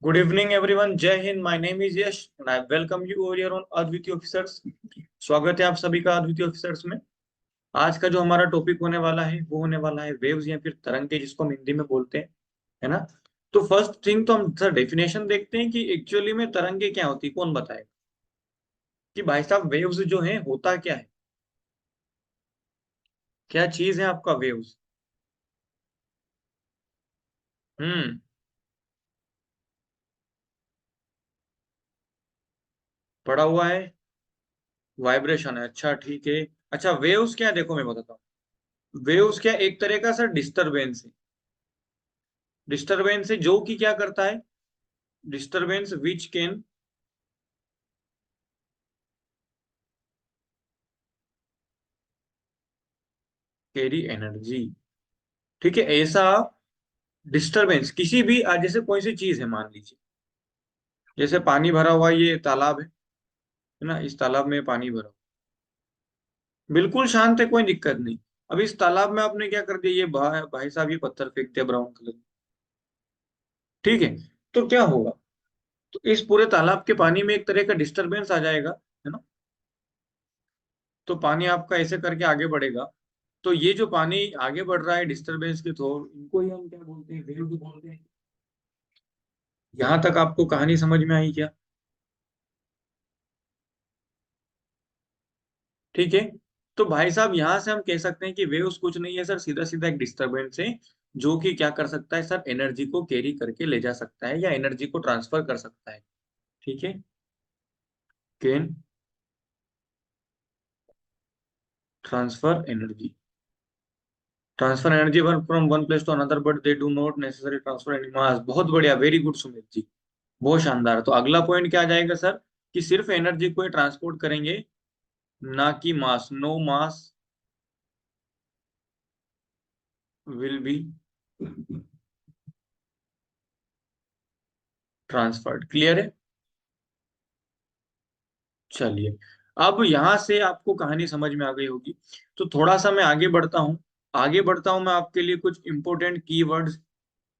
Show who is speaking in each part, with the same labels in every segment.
Speaker 1: Good evening, everyone. जय Hind. My name is Yash and I welcome you over here on अद्वितीय officers. स्वागत है आप सभी का अद्वितीय ऑफिसर्स में. आज का जो हमारा टॉपिक होने वाला है वो होने वाला है वेव्स या फिर तरंगे, जिसको हम हिंदी में बोलते हैं, है ना. तो फर्स्ट थिंग तो हम सर डेफिनेशन देखते हैं कि एक्चुअली में तरंगे क्या होती है. कौन बताए कि भाई साहब वेव्स जो है होता क्या है, क्या चीज है आपका वेव्स. हम्म. पढ़ा हुआ है. वाइब्रेशन है. अच्छा ठीक है. अच्छा वेव्स क्या है, देखो मैं बताता हूँ. वेव्स क्या एक तरह का सर डिस्टरबेंस है. डिस्टरबेंस है जो कि क्या करता है. Disturbance which can carry energy. ठीक है. ऐसा डिस्टरबेंस किसी भी जैसे कोई सी चीज है, मान लीजिए जैसे पानी भरा हुआ ये तालाब है ना. इस तालाब में पानी भरा हुआ, बिल्कुल शांत है, कोई दिक्कत नहीं. अब इस तालाब में आपने क्या कर दिया, ये भाई साहब ये पत्थर फेंक दिया ब्राउन कलर में. ठीक है. तो क्या होगा. तो इस पूरे तालाब के पानी में एक तरह का डिस्टरबेंस आ जाएगा, है ना. तो पानी आपका ऐसे करके आगे बढ़ेगा. तो ये जो पानी आगे बढ़ रहा है डिस्टरबेंस के थ्रू, इनको ही हम क्या बोलते हैं, वेव बोलते हैं. यहां तक आपको कहानी समझ में आई क्या. ठीक है. तो भाई साहब यहां से हम कह सकते हैं कि वेव्स कुछ नहीं है सर, सीधा सीधा एक डिस्टरबेंस है जो कि क्या कर सकता है सर, एनर्जी को कैरी करके ले जा सकता है या एनर्जी को ट्रांसफर कर सकता है. ठीक है. Can transfer energy. Transfer energy one from one place to another but they do not necessary transfer any mass. बहुत बढ़िया, वेरी गुड सुमित जी. बहुत शानदार. तो अगला पॉइंट क्या आ जाएगा सर, कि सिर्फ एनर्जी को ट्रांसपोर्ट करेंगे, ना कि mass. No mass will be transferred. Clear है. चलिए. अब यहां से आपको कहानी समझ में आ गई होगी. तो थोड़ा सा मैं आगे बढ़ता हूँ. आगे बढ़ता हूँ मैं आपके लिए कुछ इंपॉर्टेंट कीवर्ड्स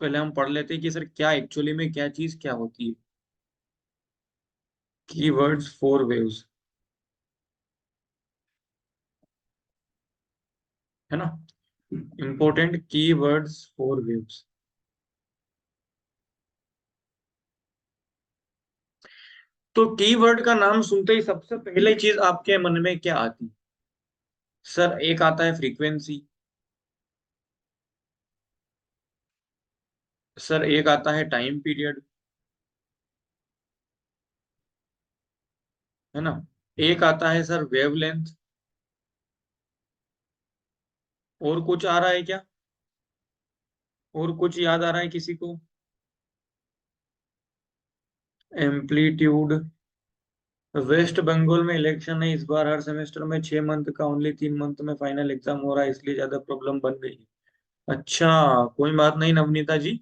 Speaker 1: पहले हम पढ़ लेते हैं कि सर क्या एक्चुअली में क्या चीज क्या होती है. कीवर्ड्स फॉर वेव्स, है ना. Important keywords for waves. तो कीवर्ड का नाम सुनते ही सबसे पहले चीज आपके मन में क्या आती है. सर एक आता है फ्रीक्वेंसी. सर एक आता है टाइम पीरियड, है ना. एक आता है सर वेवलेंथ. और कुछ आ रहा है क्या, और कुछ याद आ रहा है किसी को. एम्पलीट्यूड. वेस्ट बंगाल में इलेक्शन है इस बार, हर सेमेस्टर में 6 मंथ का, ओनली 3 मंथ में फाइनल एग्जाम हो रहा है, इसलिए ज्यादा प्रॉब्लम बन गई है. अच्छा. कोई बात नहीं नवनीता जी,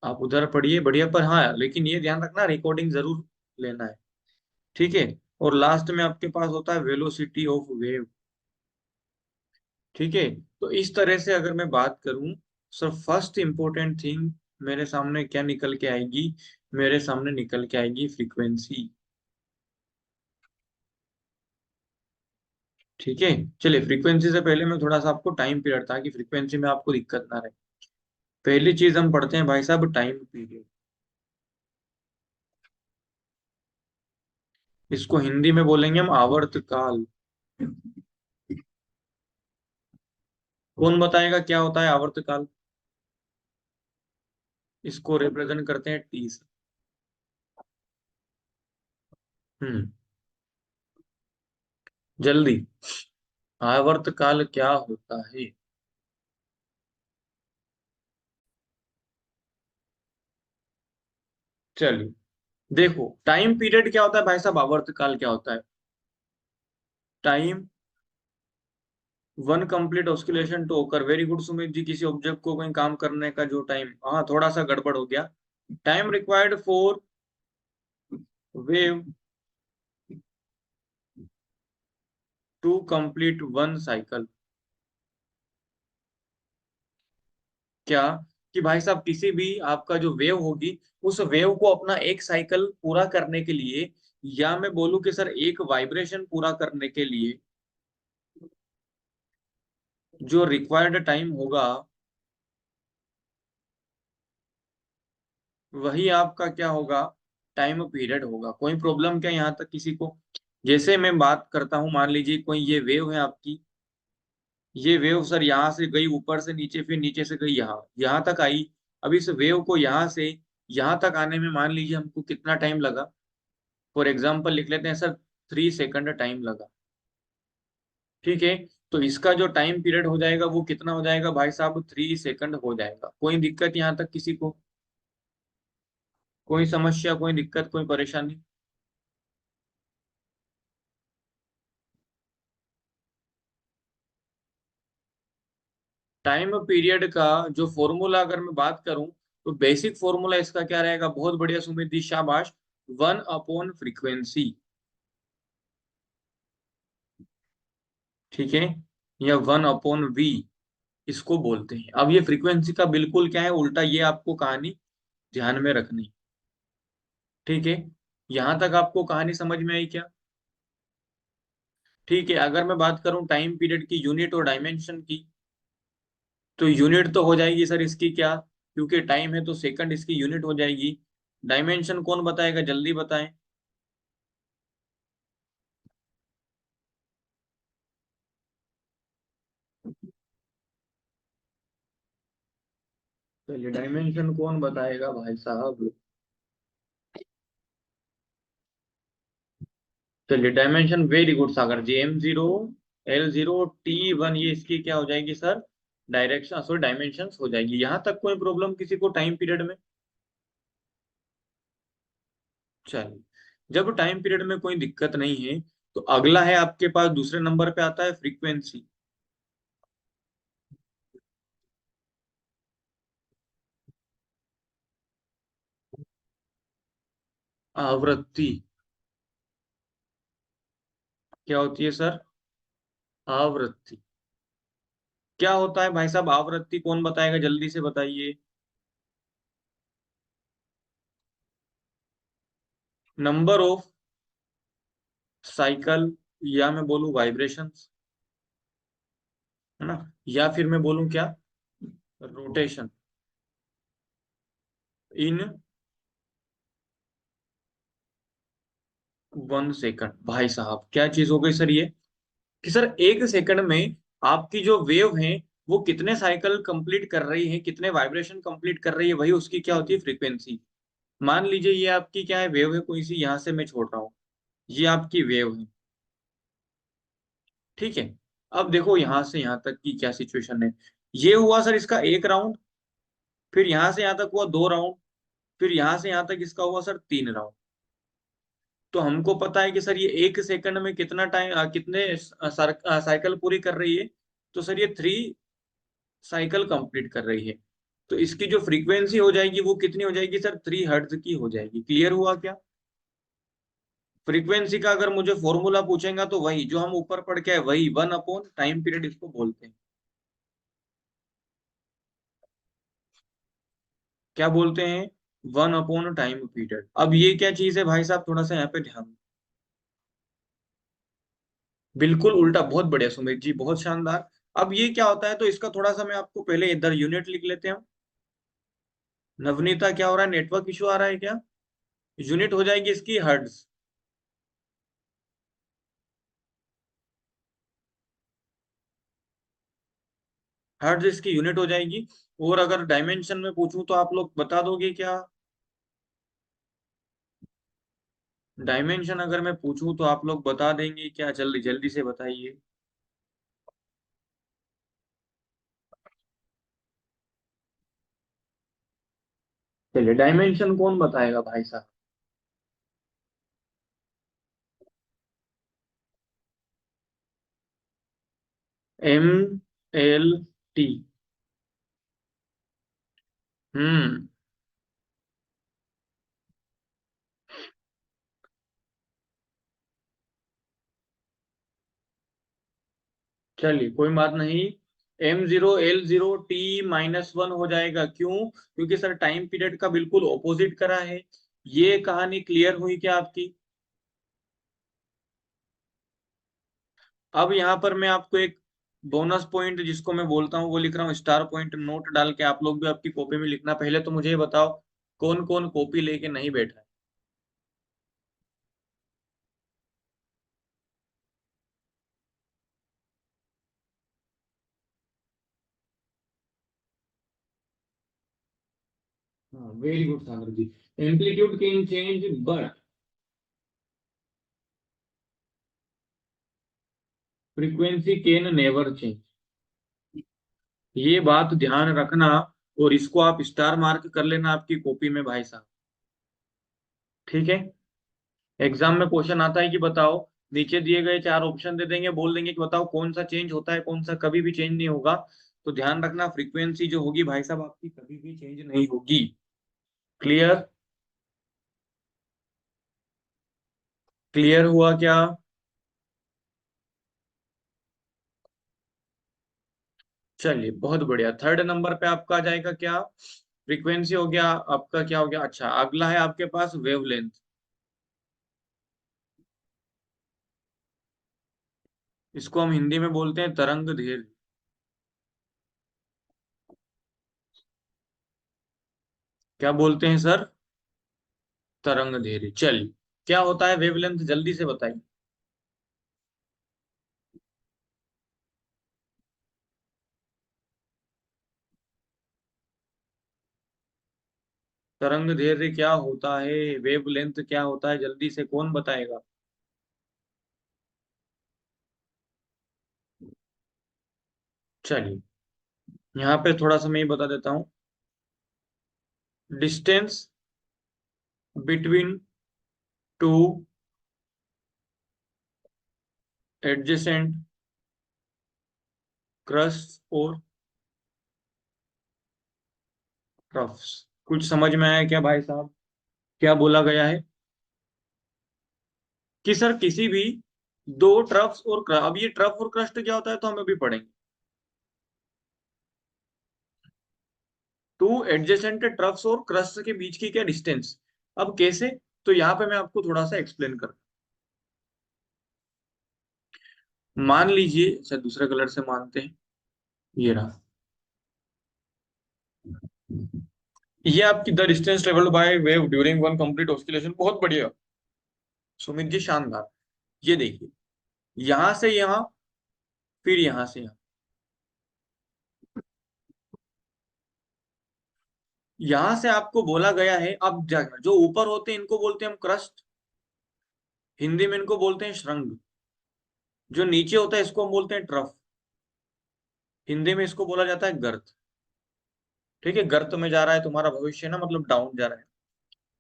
Speaker 1: आप उधर पढ़िए बढ़िया. पर हाँ, लेकिन ये ध्यान रखना रिकॉर्डिंग जरूर लेना है. ठीक है. और लास्ट में आपके पास होता है वेलोसिटी ऑफ वेव. ठीक है. तो इस तरह से अगर मैं बात करूं, सर फर्स्ट इंपॉर्टेंट थिंग मेरे सामने क्या निकल के आएगी. मेरे सामने निकल के आएगी फ्रीक्वेंसी. ठीक है. चलिए, फ्रीक्वेंसी से पहले मैं थोड़ा सा आपको टाइम पीरियड, ताकि फ्रीक्वेंसी में आपको दिक्कत ना रहे. पहली चीज हम पढ़ते हैं भाई साहब टाइम पीरियड. इसको हिंदी में बोलेंगे हम आवर्तकाल. कौन बताएगा क्या होता है आवर्तकाल. इसको रिप्रेजेंट करते हैं टी से. हम्म. जल्दी. आवर्तकाल क्या होता है. चलिए. देखो टाइम पीरियड क्या होता है भाई साहब, आवर्तकाल क्या होता है. Time one complete oscillation to occur. Very good Sumit ji. किसी ऑब्जेक्ट को कोई काम करने का जो टाइम, हाँ थोड़ा सा गड़बड़ हो गया. Time required for wave to complete one cycle. क्या कि भाई साहब किसी भी आपका जो वेव होगी, उस वेव को अपना एक साइकिल पूरा करने के लिए, या मैं बोलूं कि सर एक वाइब्रेशन पूरा करने के लिए जो रिक्वायर्ड टाइम होगा, वही आपका क्या होगा, टाइम पीरियड होगा। कोई प्रॉब्लम क्या यहाँ तक किसी को? जैसे मैं बात करता हूँ, मान लीजिए कोई ये वेव है आपकी, ये वेव सर यहाँ से गई ऊपर से नीचे, फिर नीचे से गई यहाँ, यहाँ तक आई। अब इस वेव को यहाँ से यहाँ तक आने में मान लीजिए हमको कितना टाइम लगा। फॉर एग्जाम्पल लिख लेते हैं सर, 3 सेकंड टाइम लगा। ठीक है, तो इसका जो टाइम पीरियड हो जाएगा वो कितना हो जाएगा भाई साहब, 3 सेकंड हो जाएगा। कोई दिक्कत यहाँ तक किसी को? कोई समस्या, कोई दिक्कत, कोई परेशानी? टाइम पीरियड का जो फॉर्मूला अगर मैं बात करूं, तो बेसिक फॉर्मूला इसका क्या रहेगा? बहुत बढ़िया सुमित जी, शाबाश। 1/फ्रीक्वेंसी। ठीक है, या 1/V इसको बोलते हैं। अब ये फ्रीक्वेंसी का बिल्कुल क्या है, उल्टा, ये आपको कहानी ध्यान में रखनी। ठीक है, यहां तक आपको कहानी समझ में आई क्या? ठीक है, अगर मैं बात करूं टाइम पीरियड की यूनिट और डायमेंशन की, तो यूनिट तो हो जाएगी सर इसकी क्या, क्योंकि टाइम है तो सेकंड इसकी यूनिट हो जाएगी। डायमेंशन कौन बताएगा, जल्दी बताएं। चलिए, डायमेंशन कौन बताएगा भाई साहब? चलिए, डायमेंशन वेरी गुड सागर जी। M0 L0 T1, ये इसकी क्या हो जाएगी सर, डायरेक्शन, सॉरी डायमेंशन हो जाएगी। यहां तक कोई प्रॉब्लम किसी को टाइम पीरियड में? चलिए, जब टाइम पीरियड में कोई दिक्कत नहीं है, तो अगला है आपके पास, दूसरे नंबर पे आता है फ्रीक्वेंसी, आवृत्ति। क्या होती है सर? आवृत्ति। क्या होता है भाई साहब आवृत्ति, कौन बताएगा, जल्दी से बताइए। नंबर ऑफ साइकिल, या मैं बोलूं वाइब्रेशंस, है ना, या फिर मैं बोलूं क्या, रोटेशन इन 1 सेकंड। भाई साहब क्या चीज हो गई सर ये, कि सर 1 सेकंड में आपकी जो वेव है वो कितने साइकिल कंप्लीट कर रही है, कितने वाइब्रेशन कंप्लीट कर रही है, वही उसकी क्या होती है, फ्रीक्वेंसी। मान लीजिए ये आपकी क्या है, वेव है कोई सी, यहां से मैं छोड़ रहा हूँ, ये आपकी वेव है। ठीक है, अब देखो यहां से यहां तक की क्या सिचुएशन है। ये हुआ सर इसका एक राउंड, फिर यहां से यहां तक हुआ 2 राउंड, फिर यहां से यहां तक इसका हुआ सर 3 राउंड। तो हमको पता है कि सर ये 1 सेकंड में कितना टाइम, कितने साइकिल पूरी कर रही है। तो सर ये 3 साइकिल कंप्लीट कर रही है। तो इसकी जो फ्रीक्वेंसी हो जाएगी वो कितनी हो जाएगी सर, 3 हर्ट्ज की हो जाएगी। क्लियर हुआ क्या? फ्रीक्वेंसी का अगर मुझे फॉर्मूला पूछेगा तो वही जो हम ऊपर पढ़ के आए, वही 1/टाइम पीरियड इसको बोलते हैं। क्या बोलते हैं? 1/टाइम पीरियड। अब ये क्या चीज है भाई साहब, थोड़ा सा यहाँ पे ध्यान। बिल्कुल उल्टा, बहुत बढ़िया सुमित जी, बहुत शानदार। अब ये क्या होता है, तो इसका थोड़ा सा मैं आपको पहले इधर यूनिट लिख लेते हैं। नवनीता क्या हो रहा है, नेटवर्क इशू आ रहा है क्या? यूनिट हो जाएगी इसकी हर्ट्ज। हर्ट्ज इसकी यूनिट हो जाएगी। और अगर डायमेंशन में पूछूं तो आप लोग बता दोगे क्या? डायमेंशन अगर मैं पूछूं तो आप लोग बता देंगे क्या? जल्दी जल्दी से बताइए। चलिए, डायमेंशन कौन बताएगा भाई साहब? MLT। हम्म। चलिए, कोई बात नहीं। M0L0T-1 हो जाएगा। क्यों? क्योंकि सर टाइम पीरियड का बिल्कुल ऑपोजिट करा है। ये कहानी क्लियर हुई क्या आपकी? अब यहाँ पर मैं आपको एक बोनस पॉइंट जिसको मैं बोलता हूँ वो लिख रहा हूँ, स्टार पॉइंट नोट डाल के आप लोग भी आपकी कॉपी में लिखना। पहले तो मुझे ये बताओ कौन कौन कॉपी लेके नहीं बैठा है? हाँ, very good Sagar ji. Amplitude can change but frequency can never change. ये बात ध्यान रखना, और इसको आप स्टार मार्क कर लेना आपकी कॉपी में भाई साहब। ठीक है? एग्जाम में क्वेश्चन आता है कि बताओ, नीचे दिए गए चार ऑप्शन दे देंगे, बोल देंगे कि बताओ कौन सा चेंज होता है, कौन सा कभी भी चेंज नहीं होगा। तो ध्यान रखना, फ्रीक्वेंसी जो होगी भाई साहब आपकी कभी भी चेंज नहीं होगी। क्लियर? क्लियर हुआ क्या? चलिए बहुत बढ़िया। थर्ड नंबर पे आपका आ जाएगा क्या? फ्रीक्वेंसी हो गया आपका, क्या हो गया? अच्छा, अगला है आपके पास वेवलेंथ। इसको हम हिंदी में बोलते हैं तरंग दैर्घ्य। क्या बोलते हैं सर? तरंग दैर्घ्य। चलिए, क्या होता है वेवलेंथ, जल्दी से बताइए। तरंग दैर्घ्य क्या होता है? वेवलेंथ क्या होता है? जल्दी से कौन बताएगा? चलिए, यहाँ पे थोड़ा सा मैं ये बता देता हूँ। Distance between two adjacent crust और ट्रफ्स। कुछ समझ में आया क्या भाई साहब? क्या बोला गया है? कि सर किसी भी दो ट्रफ्स और अब ये ट्रफ और क्रस्ट क्या होता है तो हम अभी पढ़ेंगे। टू एडजेसेंट ट्रफ्स और क्रस्ट के बीच की क्या डिस्टेंस। अब कैसे? तो यहाँ पे मैं आपको थोड़ा सा एक्सप्लेन कर। मान लीजिए, अच्छा दूसरे कलर से मानते हैं। ये रहा, ये आपकी the distance travelled by wave during one complete oscillation. बहुत बढ़िया सुमित जी, शानदार। ये देखिए, यहां से यहां, फिर यहां से यहां। यहां से आपको बोला गया है, अब जो ऊपर होते हैं इनको बोलते हैं हम क्रस्ट, हिंदी में इनको बोलते हैं श्रृंग। जो नीचे होता है इसको हम बोलते हैं ट्रफ, हिंदी में इसको बोला जाता है गर्त। ठीक है? गर्त में जा रहा है तुम्हारा भविष्य ना, मतलब डाउन जा रहा है।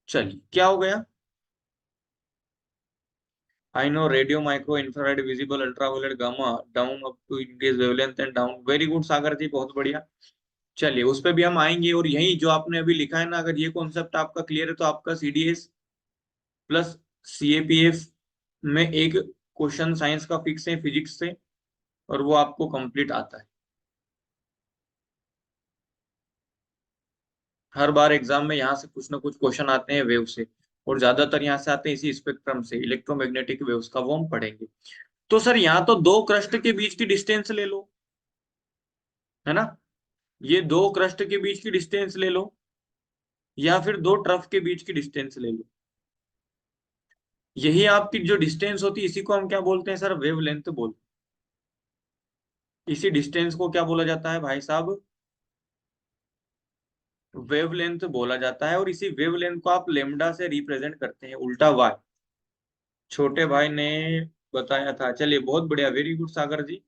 Speaker 1: चलिए, क्या हो गया? I know radio micro infrared visible ultraviolet gamma down up to increase wavelength and down. Very good Sagar ji, बहुत बढ़िया। चलिए, उस पे भी हम आएंगे। और यही जो आपने अभी लिखा है ना, अगर ये कॉन्सेप्ट आपका क्लियर है तो आपका सीडीएस प्लस सीएपीएफ में एक क्वेश्चन साइंस का फिक्स है फिजिक्स से, और वो आपको कंप्लीट आता है। हर बार एग्जाम में यहाँ से कुछ ना कुछ क्वेश्चन आते हैं वेव से, और ज्यादातर यहाँ से आते हैं इसी स्पेक्ट्रम से, इलेक्ट्रोमैग्नेटिक वेव्स का, वो हम पढ़ेंगे। तो सर यहाँ तो दो क्रस्ट के बीच की डिस्टेंस ले लो, है ना? ये दो क्रस्ट के बीच की डिस्टेंस ले लो, या फिर दो ट्रफ के बीच की डिस्टेंस ले लो। यही आपकी जो डिस्टेंस होती है इसी को हम क्या बोलते हैं सर? वेवलेंथ बोलते हैं। इसी डिस्टेंस को क्या बोला जाता है भाई साहब? वेवलेंथ बोला जाता है। और इसी वेवलेंथ को आप लेमडा से रिप्रेजेंट करते हैं, उल्टा वाई। छोटे भाई ने बताया था। चलिए बहुत बढ़िया, वेरी गुड सागर जी।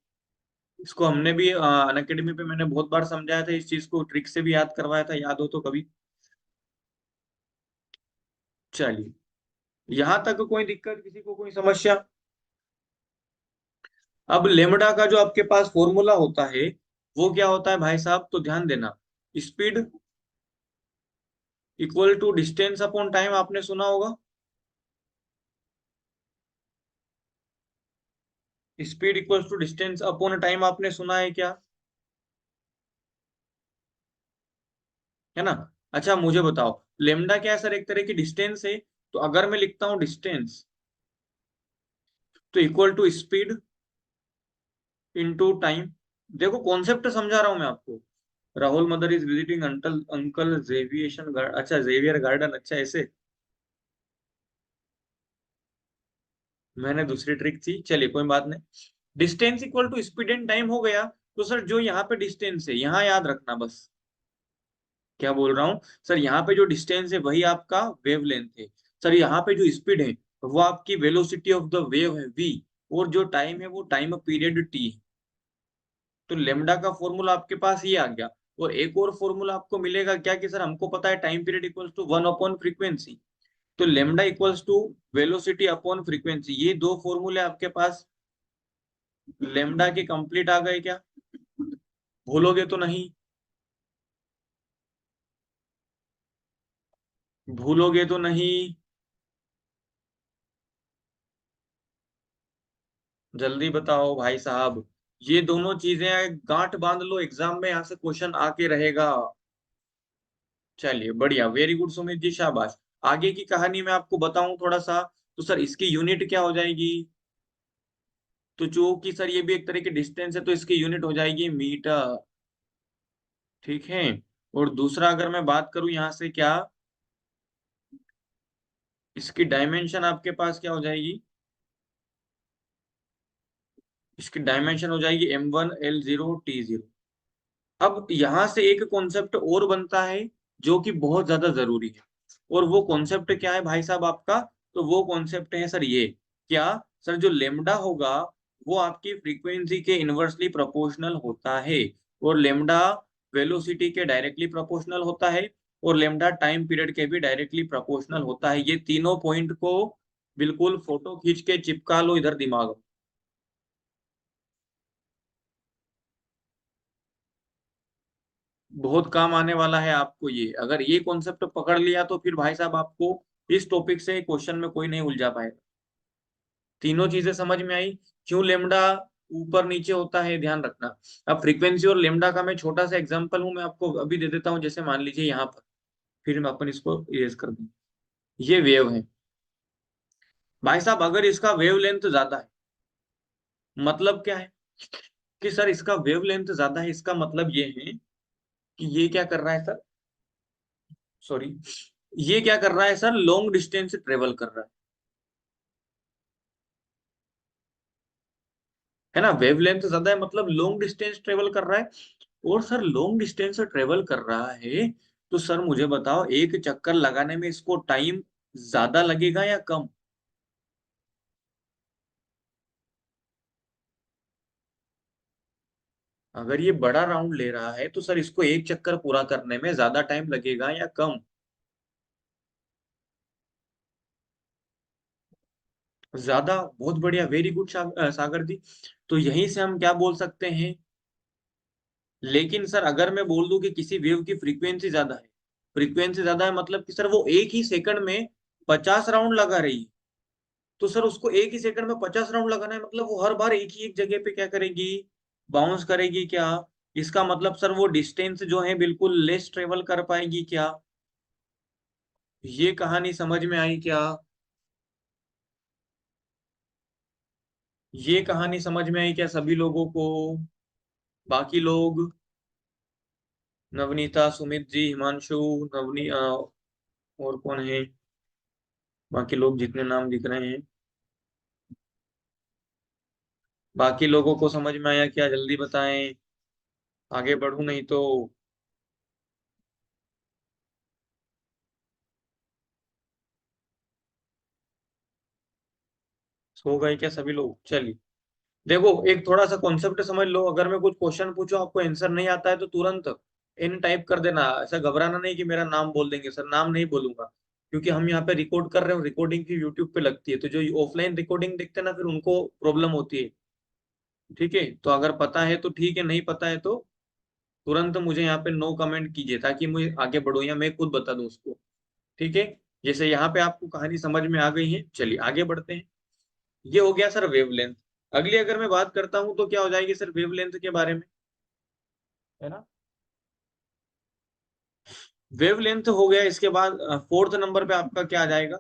Speaker 1: इसको हमने भी अन अकेडमी पे मैंने बहुत बार समझाया था, इस चीज को ट्रिक से भी याद करवाया था, याद हो तो कभी। चलिए, यहां तक कोई दिक्कत, किसी को कोई समस्या? अब लेमडा का जो आपके पास फॉर्मूला होता है वो क्या होता है भाई साहब? तो ध्यान देना, speed equal to distance upon time, आपने सुना होगा। Speed equal to distance upon time, आपने सुना है क्या? है ना। अच्छा मुझे बताओ, लेमडा क्या है सर, एक तरह की डिस्टेंस है। तो अगर मैं लिखता हूँ डिस्टेंस, तो equal to speed into time. देखो कॉन्सेप्ट समझा रहा हूं मैं आपको। Rahul mother is visiting uncle uncle जेविएशन गार्ड, अच्छा जेवियर गार्डन, अच्छा ऐसे। मैंने दूसरी ट्रिक थी, चलिए कोई बात नहीं। Distance equal to speed and time हो गया। तो सर जो यहाँ पे डिस्टेंस है, यहाँ याद रखना बस। क्या बोल रहा हूँ सर, यहाँ पे जो डिस्टेंस है वही आपका वेव लेंथ है। सर यहाँ पे जो स्पीड है वो आपकी वेलोसिटी ऑफ द वेव है v। और जो टाइम है वो टाइम पीरियड t है। तो लेमडा का फॉर्मूला आपके पास ये आ गया। और एक और फॉर्मूला आपको मिलेगा क्या, कि सर हमको पता है time period equals to 1 upon frequency. तो lambda equals to velocity upon frequency, ये दो फॉर्मूले आपके पास लेमडा के कंप्लीट आ गए क्या? भूलोगे तो नहीं? भूलोगे तो नहीं? जल्दी बताओ भाई साहब। ये दोनों चीजें गांठ बांध लो, एग्जाम में यहाँ से क्वेश्चन आके रहेगा। चलिए बढ़िया, वेरी गुड सुमित जी, शाबाश। आगे की कहानी मैं आपको बताऊं थोड़ा सा। तो सर इसकी यूनिट क्या हो जाएगी? तो चूंकि सर ये भी एक तरह की डिस्टेंस है, तो इसकी यूनिट हो जाएगी मीटर। ठीक है। और दूसरा अगर मैं बात करूं यहाँ से क्या, इसकी डायमेंशन आपके पास क्या हो जाएगी? इसकी डायमेंशन हो जाएगी m1 L0 T0। अब यहां से एक कॉन्सेप्ट और बनता है जो कि बहुत ज्यादा जरूरी है। और वो कॉन्सेप्ट क्या है भाई साहब आपका? तो वो कॉन्सेप्ट है सर ये, क्या सर, जो लेमडा होगा वो आपकी फ्रीक्वेंसी के इनवर्सली प्रोपोर्शनल होता है। और लेमडा वेलोसिटी के डायरेक्टली प्रोपोर्शनल होता है। और लेमडा टाइम पीरियड के भी डायरेक्टली प्रोपोर्शनल होता है। ये तीनों पॉइंट को बिल्कुल फोटो खींच के चिपका लो इधर दिमाग में। बहुत काम आने वाला है आपको ये, अगर ये कॉन्सेप्ट पकड़ लिया तो फिर भाई साहब आपको इस टॉपिक से क्वेश्चन में कोई नहीं उलझा पाएगा। तीनों चीजें समझ में आई? क्यों लेमडा ऊपर नीचे होता है, ध्यान रखना। अब फ्रीक्वेंसी और लेमडा का मैं छोटा सा एग्जांपल हूं, मैं आपको अभी दे देता हूं। जैसे मान लीजिए यहाँ पर, फिर मैं अपन इसको इरेज कर दूं। ये वेव है भाई साहब, अगर इसका वेव लेंथ ज्यादा है, मतलब क्या है कि सर इसका वेव लेंथ ज्यादा है, इसका मतलब ये है कि ये क्या कर रहा है सर, सॉरी, ये क्या कर रहा है सर, लॉन्ग डिस्टेंस ट्रेवल कर रहा है ना। वेवलेंथ ज्यादा है मतलब लॉन्ग डिस्टेंस ट्रेवल कर रहा है। और सर लॉन्ग डिस्टेंस ट्रेवल कर रहा है, तो सर मुझे बताओ एक चक्कर लगाने में इसको टाइम ज्यादा लगेगा या कम? अगर ये बड़ा राउंड ले रहा है तो सर इसको एक चक्कर पूरा करने में ज्यादा टाइम लगेगा या कम? ज्यादा। बहुत बढ़िया, वेरी गुड सागर जी। तो यहीं से हम क्या बोल सकते हैं, लेकिन सर अगर मैं बोल दूं कि किसी वेव की फ्रीक्वेंसी ज्यादा है, फ्रीक्वेंसी ज्यादा है मतलब कि सर वो एक ही सेकंड में 50 राउंड लगा रही है। तो सर उसको एक ही सेकंड में 50 राउंड लगाना है, मतलब वो हर बार एक ही एक जगह पे क्या करेगी, बाउंस करेगी क्या? इसका मतलब सर वो डिस्टेंस जो है बिल्कुल लेस ट्रेवल कर पाएगी क्या? ये कहानी समझ में आई क्या? ये कहानी समझ में आई क्या सभी लोगों को? बाकी लोग, नवनीता, सुमित जी, हिमांशु, और कौन है, बाकी लोग जितने नाम दिख रहे हैं, बाकी लोगों को समझ में आया क्या? जल्दी बताएं, आगे बढ़ूं नहीं तो। सो गए क्या सभी लोग? चलिए। देखो एक थोड़ा सा कॉन्सेप्ट समझ लो, अगर मैं कुछ क्वेश्चन पूछूं आपको आंसर नहीं आता है तो तुरंत इन टाइप कर देना। ऐसा घबराना नहीं कि मेरा नाम बोल देंगे, सर नाम नहीं बोलूंगा। क्योंकि हम यहाँ पे रिकॉर्ड कर रहे हैं, रिकॉर्डिंग की यूट्यूब पे लगती है, तो जो ऑफलाइन रिकॉर्डिंग देखते हैं ना, फिर उनको प्रॉब्लम होती है। ठीक है, तो अगर पता है तो ठीक है, नहीं पता है तो तुरंत मुझे यहाँ पे नो कमेंट कीजिए, ताकि मुझे आगे बढ़ो या मैं खुद बता दूं उसको। ठीक है। जैसे यहाँ पे आपको कहानी समझ में आ गई है, चलिए आगे बढ़ते हैं। ये हो गया सर वेवलेंथ। अगली अगर मैं बात करता हूं तो क्या हो जाएगी सर वेवलेंथ के बारे में, है ना। वेवलेंथ हो गया, इसके बाद फोर्थ नंबर पे आपका क्या आ जाएगा?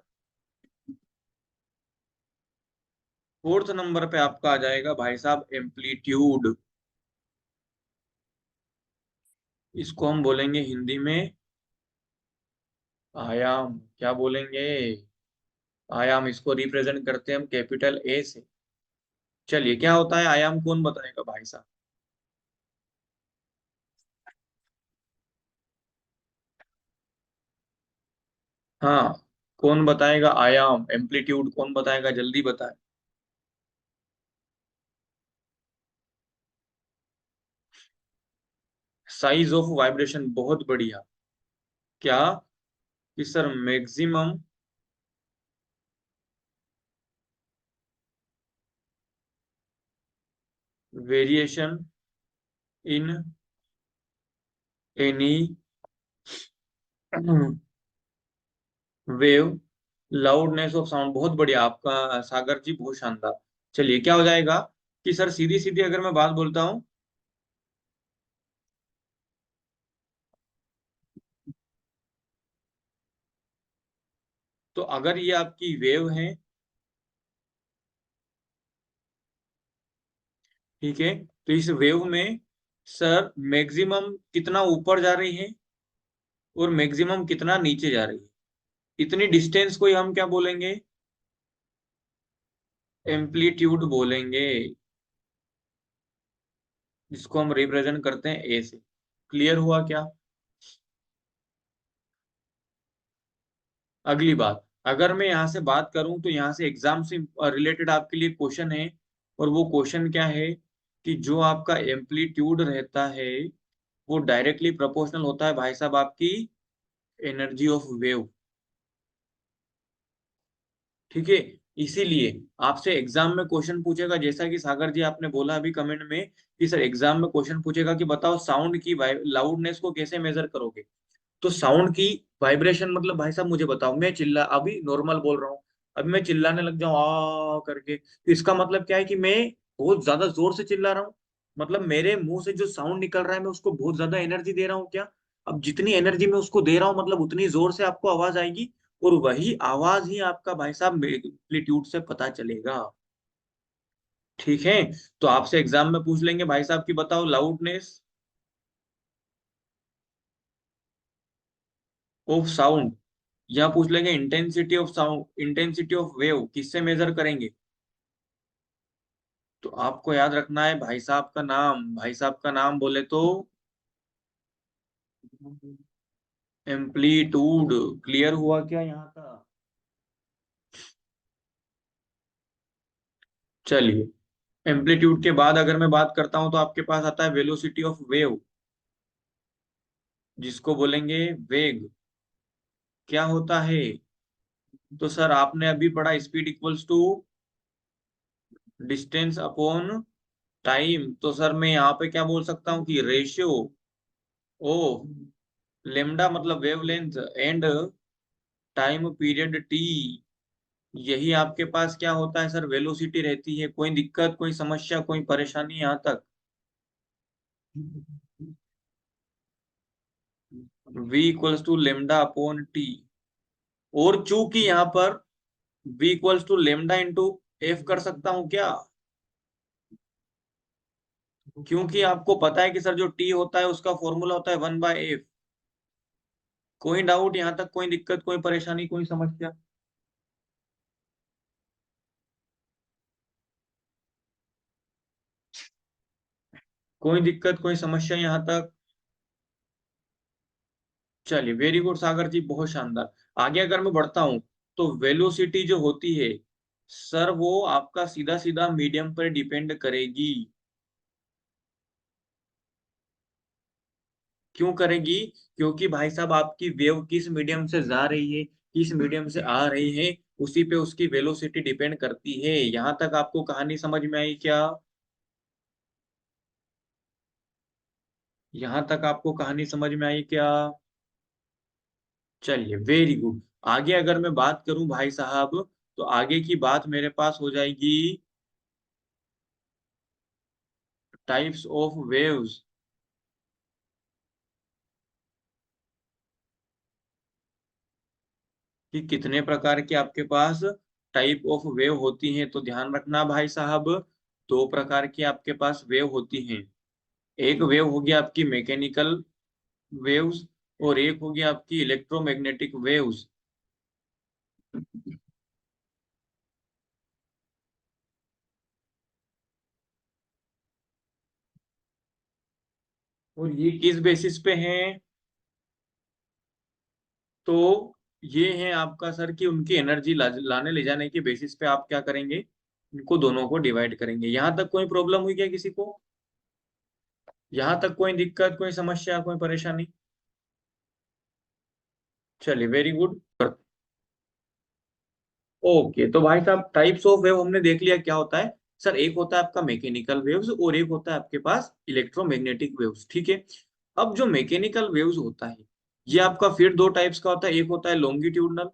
Speaker 1: फोर्थ नंबर पे आपका आ जाएगा भाई साहब एम्पलीट्यूड। इसको हम बोलेंगे हिंदी में आयाम। क्या बोलेंगे? आयाम। इसको रिप्रेजेंट करते हैं हम कैपिटल ए से। चलिए, क्या होता है आयाम, कौन बताएगा भाई साहब? हाँ, कौन बताएगा आयाम, एम्पलीट्यूड कौन बताएगा, जल्दी बताए। साइज ऑफ वाइब्रेशन, बहुत बढ़िया। क्या? कि sir maximum variation in any wave loudness of sound. बहुत बढ़िया आपका सागर जी, बहुत शानदार। चलिए, क्या हो जाएगा कि सर सीधी सीधी अगर मैं बात बोलता हूं, तो अगर ये आपकी वेव है, ठीक है, तो इस वेव में सर मैक्सिमम कितना ऊपर जा रही है और मैक्सिमम कितना नीचे जा रही है, इतनी डिस्टेंस को ही हम क्या बोलेंगे? एम्पलीट्यूड बोलेंगे, जिसको हम रिप्रेजेंट करते हैं ए से। क्लियर हुआ क्या? अगली बात, अगर मैं यहाँ से बात करूं तो यहाँ से एग्जाम से रिलेटेड आपके लिए क्वेश्चन है। और वो क्वेश्चन क्या है कि जो आपका एम्पलीट्यूड रहता है वो डायरेक्टली प्रोपोर्शनल होता है भाई साहब आपकी एनर्जी ऑफ वेव। ठीक है, इसीलिए आपसे एग्जाम में क्वेश्चन पूछेगा, जैसा कि सागर जी आपने बोला अभी कमेंट में कि सर एग्जाम में क्वेश्चन पूछेगा कि बताओ साउंड की लाउडनेस को कैसे मेजर करोगे। तो साउंड की वाइब्रेशन मतलब भाई साहब मुझे बताओ, मैं चिल्ला अभी नॉर्मल बोल रहा हूँ, अभी मैं चिल्लाने लग जाऊं आ करके, तो इसका मतलब क्या है कि मैं बहुत ज्यादा जोर से चिल्ला रहा हूँ। मतलब मेरे मुंह से जो साउंड निकल रहा है मैं उसको बहुत ज्यादा एनर्जी दे रहा हूँ क्या? अब जितनी एनर्जी मैं उसको दे रहा हूँ मतलब उतनी जोर से आपको आवाज आएगी। और वही आवाज ही आपका भाई साहब एम्पलीट्यूड से पता चलेगा। ठीक है, तो आपसे एग्जाम में पूछ लेंगे भाई साहब की बताओ लाउडनेस ऑफ साउंड, या पूछ लेंगे intensity of sound, intensity of wave किससे मेजर करेंगे? तो आपको याद रखना है भाई साहब का नाम, भाई साहब का नाम बोले तो एम्पलीट्यूड। क्लियर हुआ क्या यहाँ का? चलिए, एम्पलीट्यूड के बाद अगर मैं बात करता हूं तो आपके पास आता है वेलोसिटी ऑफ वेव, जिसको बोलेंगे वेग। क्या होता है? तो सर आपने अभी पढ़ा speed equals to distance upon time, तो सर मैं यहाँ पे क्या बोल सकता हूँ कि रेशियो ओ लेमडा मतलब wavelength and time period T, यही आपके पास क्या होता है सर वेलोसिटी रहती है। कोई दिक्कत, कोई समस्या, कोई परेशानी यहाँ तक? v equals to lambda upon T. और चूंकि यहाँ पर v equals to lambda into F कर सकता हूँ क्या? क्योंकि आपको पता है कि सर जो t होता है उसका फॉर्मूला होता है 1/f। कोई डाउट यहाँ तक, कोई दिक्कत, कोई परेशानी, कोई समस्या? कोई दिक्कत, कोई समस्या यहाँ तक? चलिए, वेरी गुड सागर जी, बहुत शानदार। आगे अगर मैं बढ़ता हूं तो वेलोसिटी जो होती है सर वो आपका सीधा सीधा मीडियम पर डिपेंड करेगी। क्यों करेगी? क्योंकि भाई साहब आपकी वेव किस मीडियम से जा रही है, किस मीडियम से आ रही है, उसी पे उसकी वेलोसिटी डिपेंड करती है। यहां तक आपको कहानी समझ में आई क्या? यहां तक आपको कहानी समझ में आई क्या? चलिए, वेरी गुड। आगे अगर मैं बात करूं भाई साहब, तो आगे की बात मेरे पास हो जाएगी टाइप्स ऑफ वेव्स। कि कितने प्रकार के आपके पास टाइप ऑफ वेव होती हैं, तो ध्यान रखना भाई साहब, दो प्रकार की आपके पास वेव होती हैं। एक वेव होगी आपकी मैकेनिकल वेव्स, और एक होगी आपकी इलेक्ट्रोमैग्नेटिक वेव्स। और ये किस बेसिस पे हैं? तो ये है आपका सर कि उनकी एनर्जी लाने ले जाने के बेसिस पे आप क्या करेंगे, इनको दोनों को डिवाइड करेंगे। यहां तक कोई प्रॉब्लम हुई क्या किसी को? यहां तक कोई दिक्कत, कोई समस्या, कोई परेशानी? चलिए, वेरी गुड। ओके, तो भाई साहब टाइप्स ऑफ वेव हमने देख लिया क्या होता है। सर एक होता है आपका मैकेनिकल वेव्स और एक होता है आपके पास इलेक्ट्रोमैग्नेटिक वेव्स, ठीक है। अब जो मैकेनिकल वेव्स होता है, ये आपका फिर दो टाइप्स का होता है। एक होता है लॉन्गिट्यूडनल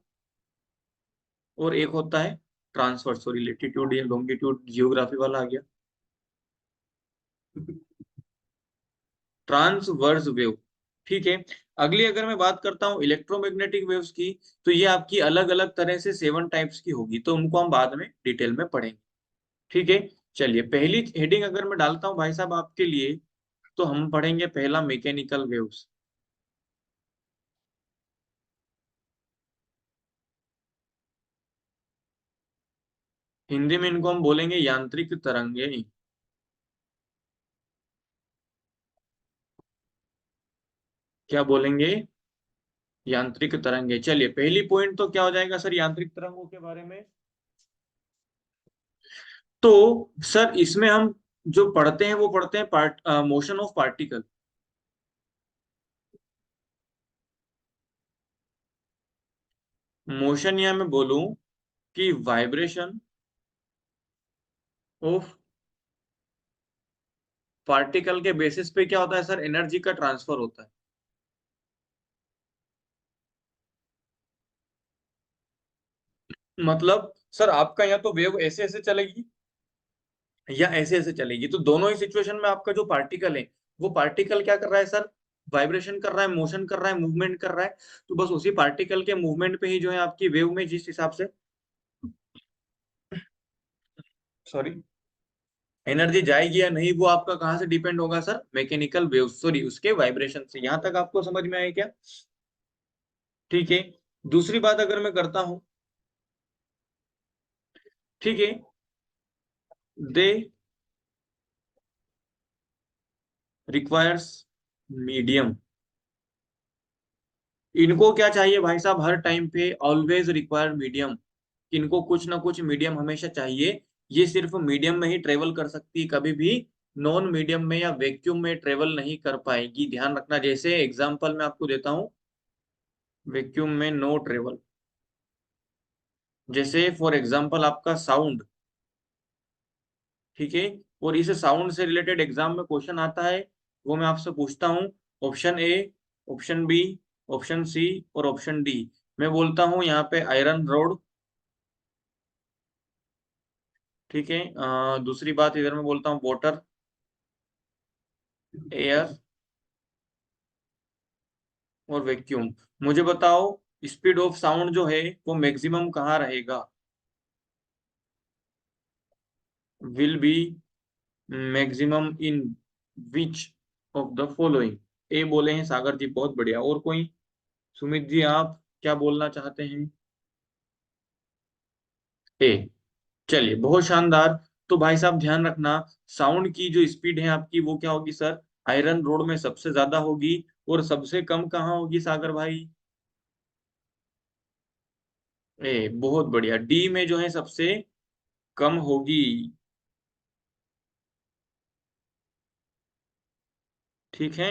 Speaker 1: और एक होता है ट्रांसवर्स। सॉरी, लेटीट्यूड या लॉन्गिट्यूड जियोग्राफी वाला आ गया। ट्रांसवर्स वेव, ठीक है। अगली अगर मैं बात करता हूँ इलेक्ट्रोमैग्नेटिक वेव्स की, तो ये आपकी अलग अलग तरह से 7 टाइप्स की होगी, तो उनको हम बाद में डिटेल में पढ़ेंगे, ठीक है। चलिए, पहली हेडिंग अगर मैं डालता हूँ भाई साहब आपके लिए, तो हम पढ़ेंगे पहला मैकेनिकल वेव्स। हिंदी में इनको हम बोलेंगे यांत्रिक तरंगे। क्या बोलेंगे? यांत्रिक तरंगे। चलिए, पहली पॉइंट तो क्या हो जाएगा सर यांत्रिक तरंगों के बारे में? तो सर इसमें हम जो पढ़ते हैं वो पढ़ते हैं मोशन ऑफ पार्टिकल। मोशन, या मैं बोलूं कि वाइब्रेशन ऑफ पार्टिकल के बेसिस पे क्या होता है सर, एनर्जी का ट्रांसफर होता है। मतलब सर आपका यहाँ तो वेव ऐसे ऐसे चलेगी या ऐसे ऐसे चलेगी, तो दोनों ही सिचुएशन में आपका जो पार्टिकल है, वो पार्टिकल क्या कर रहा है सर, वाइब्रेशन कर रहा है, मोशन कर रहा है, मूवमेंट कर रहा है। तो बस उसी पार्टिकल के मूवमेंट पे ही जो है आपकी वेव में जिस हिसाब से, सॉरी, एनर्जी जाएगी या नहीं, वो आपका कहाँ से डिपेंड होगा सर, मैकेनिकल वेव, सॉरी, उसके वाइब्रेशन से। यहां तक आपको समझ में आया क्या? ठीक है। दूसरी बात अगर मैं करता हूं, ठीक है, दे रिक्वायर्स मीडियम। इनको क्या चाहिए भाई साहब, हर टाइम पे ऑलवेज रिक्वायर मीडियम। इनको कुछ ना कुछ मीडियम हमेशा चाहिए। ये सिर्फ मीडियम में ही ट्रेवल कर सकती है, कभी भी नॉन मीडियम में या वैक्यूम में ट्रेवल नहीं कर पाएगी। ध्यान रखना, जैसे एग्जांपल मैं आपको देता हूँ, वैक्यूम में नो ट्रेवल। जैसे फॉर एग्जांपल आपका साउंड, ठीक है। और इस साउंड से रिलेटेड एग्जाम में क्वेश्चन आता है, वो मैं आपसे पूछता हूँ। Option A, option B, option C और ऑप्शन डी। मैं बोलता हूँ यहाँ पे आयरन रोड, ठीक है। दूसरी बात इधर मैं बोलता हूँ वाटर, एयर और वैक्यूम। मुझे बताओ, स्पीड ऑफ साउंड जो है वो मैक्सिमम कहाँ रहेगा? Will be maximum in which of the following? A बोले हैं सागर जी, बहुत बढ़िया। और कोई? सुमित जी, आप क्या बोलना चाहते हैं? ए। चलिए, बहुत शानदार। तो भाई साहब ध्यान रखना, साउंड की जो स्पीड है आपकी वो क्या होगी सर, आयरन रोड में सबसे ज्यादा होगी। और सबसे कम कहाँ होगी सागर भाई? ए, बहुत बढ़िया, डी में जो है सबसे कम होगी। ठीक है।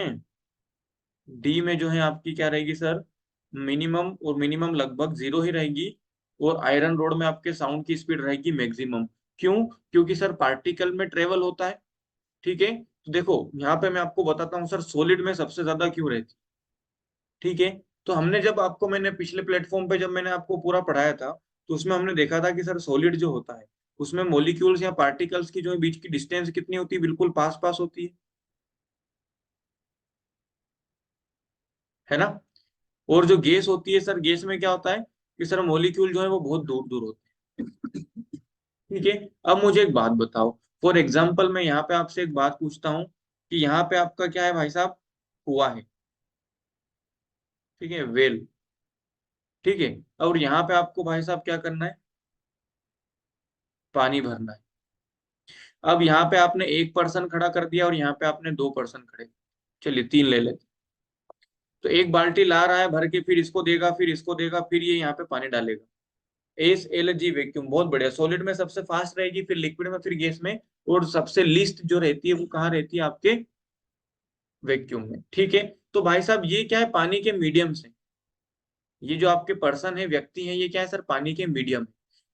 Speaker 1: डी में जो है आपकी क्या रहेगी सर, मिनिमम, और मिनिमम लगभग जीरो ही रहेगी। और आयरन रोड में आपके साउंड की स्पीड रहेगी मैक्सिमम। क्यों? क्योंकि सर पार्टिकल में ट्रेवल होता है, ठीक है। तो देखो यहाँ पे मैं आपको बताता हूँ सर, सॉलिड में सबसे ज्यादा क्यों रहती, ठीक है। तो हमने जब आपको, मैंने पिछले प्लेटफॉर्म पे जब मैंने आपको पूरा पढ़ाया था, तो उसमें हमने देखा था कि सर सॉलिड जो होता है, उसमें मॉलिक्यूल्स या पार्टिकल्स की जो है बीच की डिस्टेंस कितनी होती है, बिल्कुल पास पास होती है ना। और जो गैस होती है सर, गैस में क्या होता है, कि सर मॉलिक्यूल जो है वो बहुत दूर दूर होते हैं। ठीक है। अब मुझे एक बात बताओ, फॉर एग्जाम्पल मैं यहाँ पे आपसे एक बात पूछता हूँ कि यहाँ पे आपका क्या है भाई साहब, कुआ है, ठीक है, वेल, ठीक है, और यहाँ पे आपको भाई साहब क्या करना है, पानी भरना है। अब यहाँ पे आपने एक पर्सन खड़ा कर दिया और यहाँ पे आपने दो पर्सन खड़े, चलिए तीन ले लेते। तो एक बाल्टी ला रहा है भर के, फिर इसको देगा, फिर इसको देगा, फिर ये यहाँ पे पानी डालेगा। एस एल जी वैक्यूम, बहुत बढ़िया। सॉलिड में सबसे फास्ट रहेगी, फिर लिक्विड में, फिर गैस में, और सबसे लीस्ट जो रहती है वो कहाँ रहती है, आपके वैक्यूम में। ठीक है। तो भाई साहब ये क्या है, पानी के मीडियम से, ये जो आपके पर्सन है, व्यक्ति है, ये क्या है सर, पानी के मीडियम।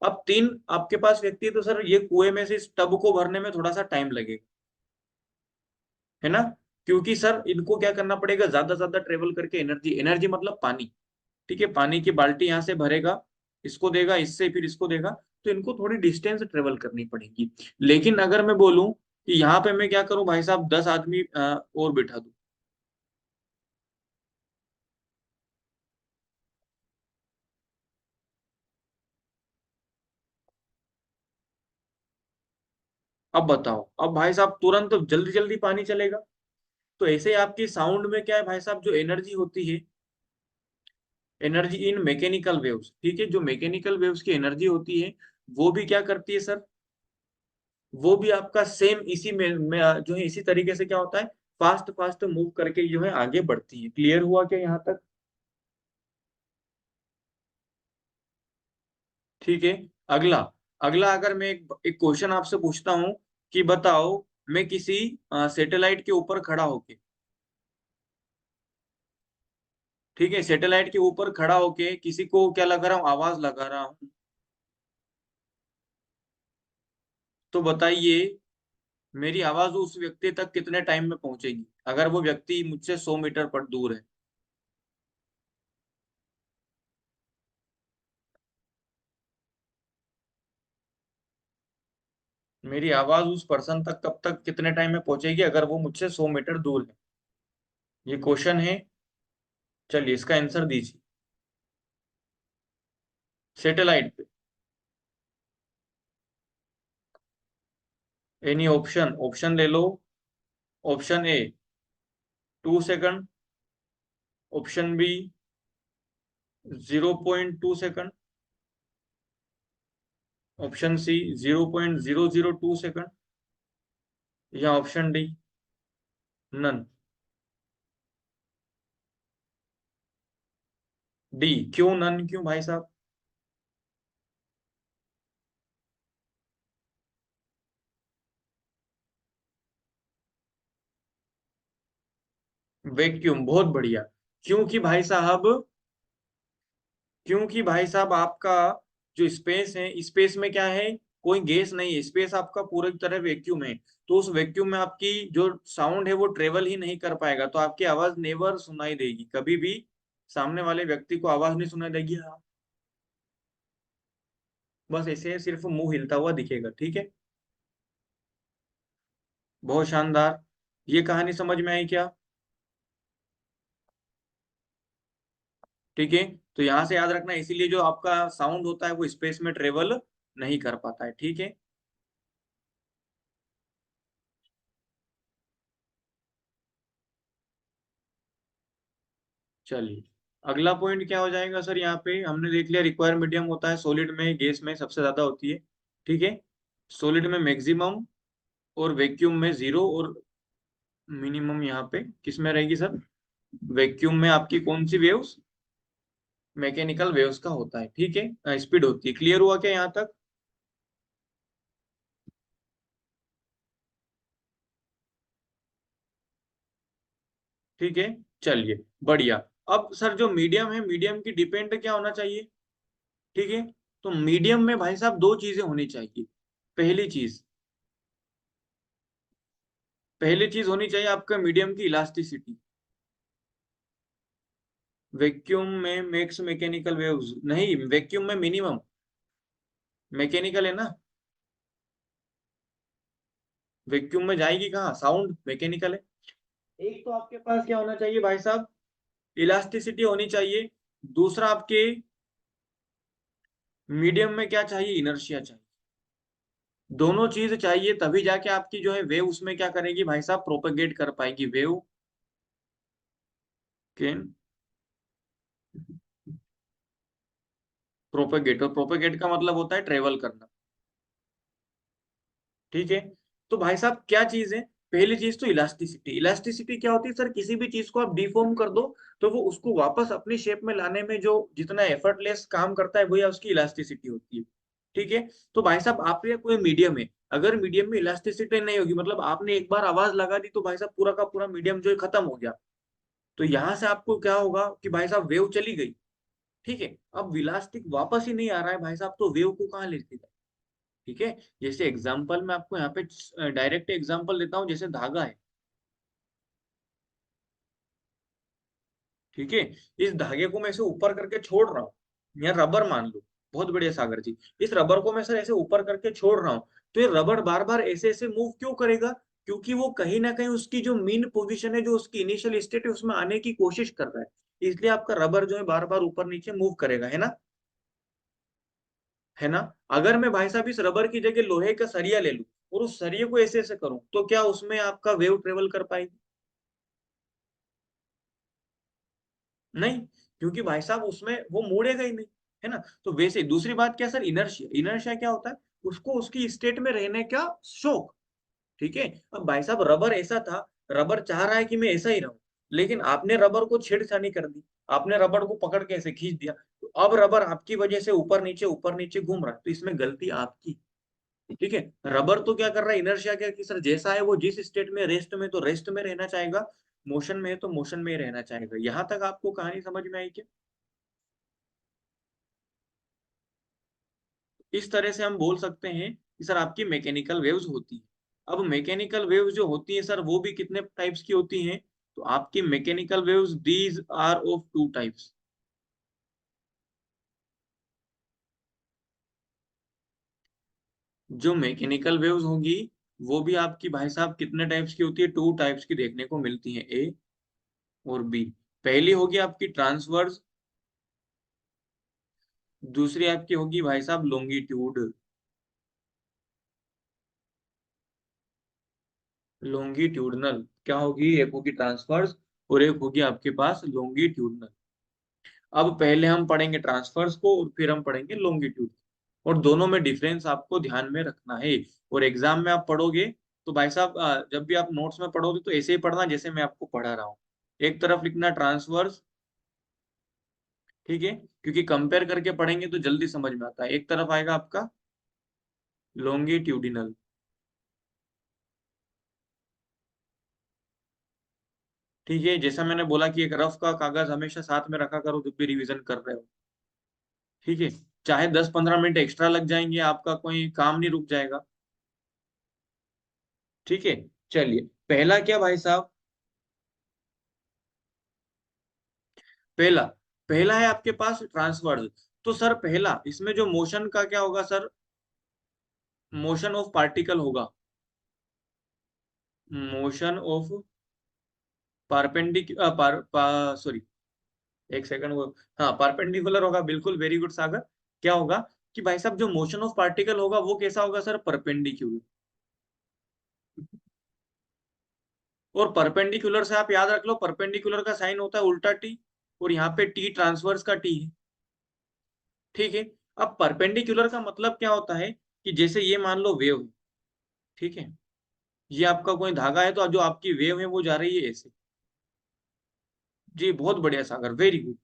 Speaker 1: अब तीन आपके पास व्यक्ति है, तो सर ये कुएं में से इस टब को भरने में थोड़ा सा टाइम लगेगा, है ना, क्योंकि सर इनको क्या करना पड़ेगा, ज्यादा ज्यादा ट्रेवल करके, एनर्जी, एनर्जी मतलब पानी, ठीक है, पानी की बाल्टी यहाँ से भरेगा, इसको देगा, इससे फिर इसको देगा, तो इनको थोड़ी डिस्टेंस ट्रेवल करनी पड़ेगी। लेकिन अगर मैं बोलूं कि यहाँ पे मैं क्या करूं भाई साहब, 10 आदमी और बिठा दूं, अब बताओ, अब भाई साहब तुरंत जल्दी जल्दी पानी चलेगा। तो ऐसे ही आपकी साउंड में क्या है भाई साहब, जो एनर्जी होती है, एनर्जी इन मैकेनिकल वेव्स, ठीक है, जो मैकेनिकल वेव्स की एनर्जी होती है, वो भी क्या करती है सर, वो भी आपका सेम इसी में जो है, इसी तरीके से क्या होता है, फास्ट फास्ट मूव करके जो है आगे बढ़ती है। क्लियर हुआ क्या यहाँ तक? ठीक है। अगला, अगला अगर मैं एक क्वेश्चन आपसे पूछता हूँ कि बताओ, मैं किसी सैटेलाइट के ऊपर खड़ा होके, ठीक है, सैटेलाइट के ऊपर खड़ा होके किसी को क्या लगा रहा हूँ, आवाज लगा रहा हूँ, तो बताइए मेरी आवाज उस व्यक्ति तक कितने टाइम में पहुंचेगी, अगर वो व्यक्ति मुझसे 100 मीटर पर दूर है। मेरी आवाज उस पर्सन तक कब तक, कितने टाइम में पहुंचेगी, अगर वो मुझसे 100 मीटर दूर है, ये क्वेश्चन है। चलिए इसका आंसर दीजिए। सैटेलाइट पे, एनी ऑप्शन, ऑप्शन ले लो। Option A 2 second, option B 0.2 second, option C 0.002 second, या ऑप्शन डी नन। डी, क्यों नन, क्यों भाई साहब? वैक्यूम, बहुत बढ़िया। क्योंकि भाई साहब, क्योंकि भाई साहब आपका जो स्पेस है, स्पेस में क्या है, कोई गैस नहीं है, स्पेस आपका पूरी तरह वैक्यूम है। तो उस वैक्यूम में आपकी जो साउंड है वो ट्रेवल ही नहीं कर पाएगा, तो आपकी आवाज नेवर सुनाई देगी, कभी भी सामने वाले व्यक्ति को आवाज नहीं सुनाई देगी। हाँ, बस ऐसे सिर्फ मुंह हिलता हुआ दिखेगा। ठीक है, बहुत शानदार। ये कहानी समझ में आई क्या? ठीक है। तो यहां से याद रखना, इसीलिए जो आपका साउंड होता है वो स्पेस में ट्रेवल नहीं कर पाता है। ठीक है। चलिए, अगला पॉइंट क्या हो जाएगा सर, यहाँ पे हमने देख लिया, रिक्वायर मीडियम होता है सॉलिड में, गैस में सबसे ज्यादा होती है। ठीक है। सॉलिड में मैक्सिमम, और वैक्यूम में जीरो, और मिनिमम यहाँ पे किस में रहेगी सर, वैक्यूम में आपकी कौन सी वेव्स, मैकेनिकल वेव्स का होता है। ठीक है, स्पीड होती है। क्लियर हुआ क्या यहाँ तक? ठीक है। चलिए, बढ़िया। अब सर जो मीडियम है, मीडियम की डिपेंड क्या होना चाहिए, ठीक है, तो मीडियम में भाई साहब दो चीजें होनी चाहिए। पहली चीज, पहली चीज होनी चाहिए आपका मीडियम की इलास्टिसिटी। वैक्यूम में मैक्स मैकेनिकल वेव्स नहीं, वैक्यूम में मिनिमम मैकेनिकल है ना, वैक्यूम में जाएगी कहाँ, साउंड मैकेनिकल है। एक तो आपके पास क्या होना चाहिए भाई साहब, इलास्टिसिटी होनी चाहिए। दूसरा आपके मीडियम में क्या चाहिए, इनर्शिया चाहिए। दोनों चीज चाहिए तभी जाके आपकी जो है वेव उसमें क्या करेगी भाई साहब, प्रोपेगेट कर पाएगी। वेव कैन प्रोपेगेट, और प्रोपेगेट का मतलब होता है ट्रेवल करना। ठीक है। तो भाई साहब क्या चीज है, पहली चीज तो इलास्टिसिटी। इलास्टिसिटी क्या होती है सर, किसी भी चीज को आप डिफॉर्म कर दो तो वो उसको वापस अपनी शेप में लाने में जो जितना एफर्टलेस काम करता है वही उसकी इलास्टिसिटी होती है। ठीक है। तो भाई साहब आप ये कोई मीडियम है, अगर मीडियम में इलास्टिसिटी नहीं होगी, मतलब आपने एक बार आवाज लगा दी तो भाई साहब पूरा का पूरा मीडियम जो है खत्म हो गया। तो यहां से आपको क्या होगा कि भाई साहब वेव चली गई। ठीक है। अब इलास्टिक वापस ही नहीं आ रहा है भाई साहब, तो वेव को कहाँ लेके जाए। ठीक है। जैसे एग्जांपल मैं आपको यहाँ पे डायरेक्ट एग्जांपल देता हूँ, जैसे धागा है। ठीक है। इस धागे को मैं ऐसे ऊपर करके छोड़ रहा हूँ, या रबर मान लो। बहुत बढ़िया सागर जी। इस रबर को मैं सर ऐसे ऊपर करके छोड़ रहा हूँ, तो ये रबर बार बार ऐसे ऐसे मूव क्यों करेगा, क्योंकि वो कहीं ना कहीं उसकी जो मीन पोजीशन है, जो उसकी इनिशियल स्टेट है, उसमें आने की कोशिश कर रहा है। इसलिए आपका रबर जो है बार बार ऊपर नीचे मूव करेगा, है ना। है ना। अगर मैं भाई साहब इस रबर की जगह लोहे का सरिया ले लूं और उस सरिये को ऐसे ऐसे करूं, तो क्या उसमें आपका वेव ट्रेवल कर पाएगी। नहीं, क्योंकि भाई साहब उसमें वो मुड़ेगा ही नहीं। है ना। तो वैसे दूसरी बात क्या सर, इनर्शिया। इनर्शिया क्या होता है, उसको उसकी स्टेट में रहने का शौक। ठीक है। अब भाई साहब रबर ऐसा था, रबर चाह रहा है कि मैं ऐसा ही रहूं, लेकिन आपने रबर को छेड़छानी कर दी, आपने रबर को पकड़ के ऐसे खींच दिया, तो अब रबर आपकी वजह से ऊपर नीचे घूम रहा है, तो इसमें गलती आपकी। ठीक है। रबर तो क्या कर रहा है, इनर्शिया क्या कि सर जैसा है वो जिस स्टेट में रेस्ट में, तो रेस्ट में रहना चाहेगा, मोशन में है तो मोशन में ही रहना चाहेगा। यहां तक आपको कहानी समझ में आई क्या। इस तरह से हम बोल सकते हैं कि सर आपकी मैकेनिकल वेव्स होती है। अब मैकेनिकल वेव्स जो होती है सर, वो भी कितने टाइप्स की होती हैं, तो आपकी mechanical waves these are of two types. जो मैकेनिकल वेव्स होंगी वो भी आपकी भाई साहब कितने टाइप्स की होती है, टू टाइप्स की देखने को मिलती है, ए और बी। पहली होगी आपकी ट्रांसवर्स, दूसरी आपकी होगी भाई साहब लॉन्गिट्यूड। लॉन्गिट्यूडनल क्या होगी, एक होगी ट्रांसफर्स और एक होगी आपके पास लॉन्गिट्यूडनल। अब पहले हम पढ़ेंगे ट्रांसफर्स को और फिर हम पढ़ेंगे लॉन्गिट्यूड, और दोनों में डिफरेंस आपको ध्यान में रखना है। और एग्जाम में आप पढ़ोगे तो भाई साहब जब भी आप नोट्स में पढ़ोगे तो ऐसे ही पढ़ना जैसे मैं आपको पढ़ा रहा हूँ। एक तरफ लिखना ट्रांसवर्स। ठीक है। क्योंकि कंपेयर करके पढ़ेंगे तो जल्दी समझ में आता है। एक तरफ आएगा आपका लॉन्गिट्यूडिनल। ठीक है। जैसा मैंने बोला कि एक रफ का कागज हमेशा साथ में रखा करो जब भी रिवीजन कर रहे हो। ठीक है। चाहे 10-15 मिनट एक्स्ट्रा लग जाएंगे, आपका कोई काम नहीं रुक जाएगा। ठीक है। चलिए, पहला क्या भाई साहब, पहला पहला है आपके पास ट्रांसवर्स। तो सर पहला इसमें जो मोशन का क्या होगा सर, मोशन ऑफ पार्टिकल होगा। मोशन ऑफ पारपेंडिकुलर सॉरी, एक सेकंड वो, हाँ परपेंडिकुलर होगा, बिल्कुल वेरी गुड सागर। क्या होगा कि भाई साहब जो मोशन ऑफ पार्टिकल होगा वो कैसा होगा सर, परपेंडिकुलर। और परपेंडिकुलर से आप याद रख लो, परपेंडिकुलर का साइन होता है उल्टा टी, और यहाँ पे टी ट्रांसवर्स का टी है। ठीक है। अब परपेंडिकुलर का मतलब क्या होता है कि जैसे ये मान लो वेव है। ठीक है। ये आपका कोई धागा है, तो जो आपकी वेव है वो जा रही है ऐसे। जी बहुत बढ़िया सागर, वेरी गुड।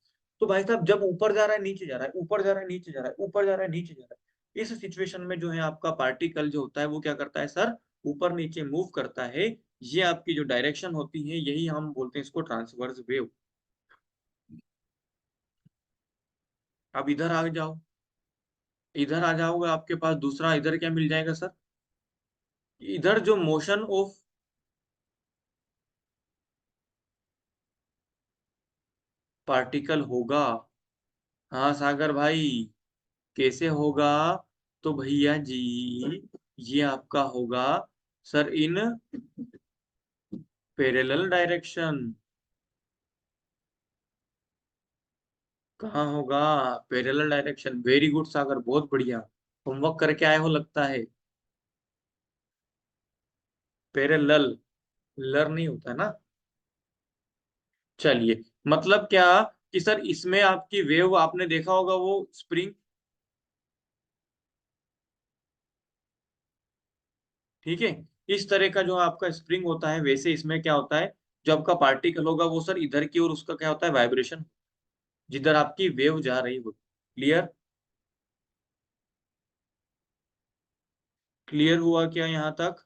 Speaker 1: तो भाई साहब जब ऊपर जा रहा है नीचे जा रहा है, ऊपर जा रहा है नीचे जा रहा है, ऊपर जा रहा है नीचे जा रहा है, इस सिचुएशन में जो है आपका पार्टिकल जो होता है वो क्या करता है सर, ऊपर नीचे मूव करता है। ये आपकी जो डायरेक्शन होती है, यही हम बोलते हैं इसको ट्रांसवर्स वेव। अब इधर आ जाओ, इधर आ जाओगे आपके पास दूसरा, इधर क्या मिल जाएगा सर, इधर जो मोशन ऑफ पार्टिकल होगा। हाँ सागर भाई, कैसे होगा, तो भैया जी ये आपका होगा सर इन पैरेलल डायरेक्शन। कहाँ होगा? Parallel direction. वेरी गुड सागर, बहुत बढ़िया। होमवर्क करके आए हो लगता है। पैरेलल, लर नहीं होता है ना। चलिए, मतलब क्या कि सर इसमें आपकी वेव आपने देखा होगा वो स्प्रिंग, ठीक है। इस तरह का जो आपका स्प्रिंग होता है, वैसे इसमें क्या होता है, जो आपका पार्टिकल होगा वो सर इधर की ओर उसका क्या होता है, वाइब्रेशन, जिधर आपकी वेव जा रही हो। क्लियर? क्लियर हुआ क्या यहाँ तक?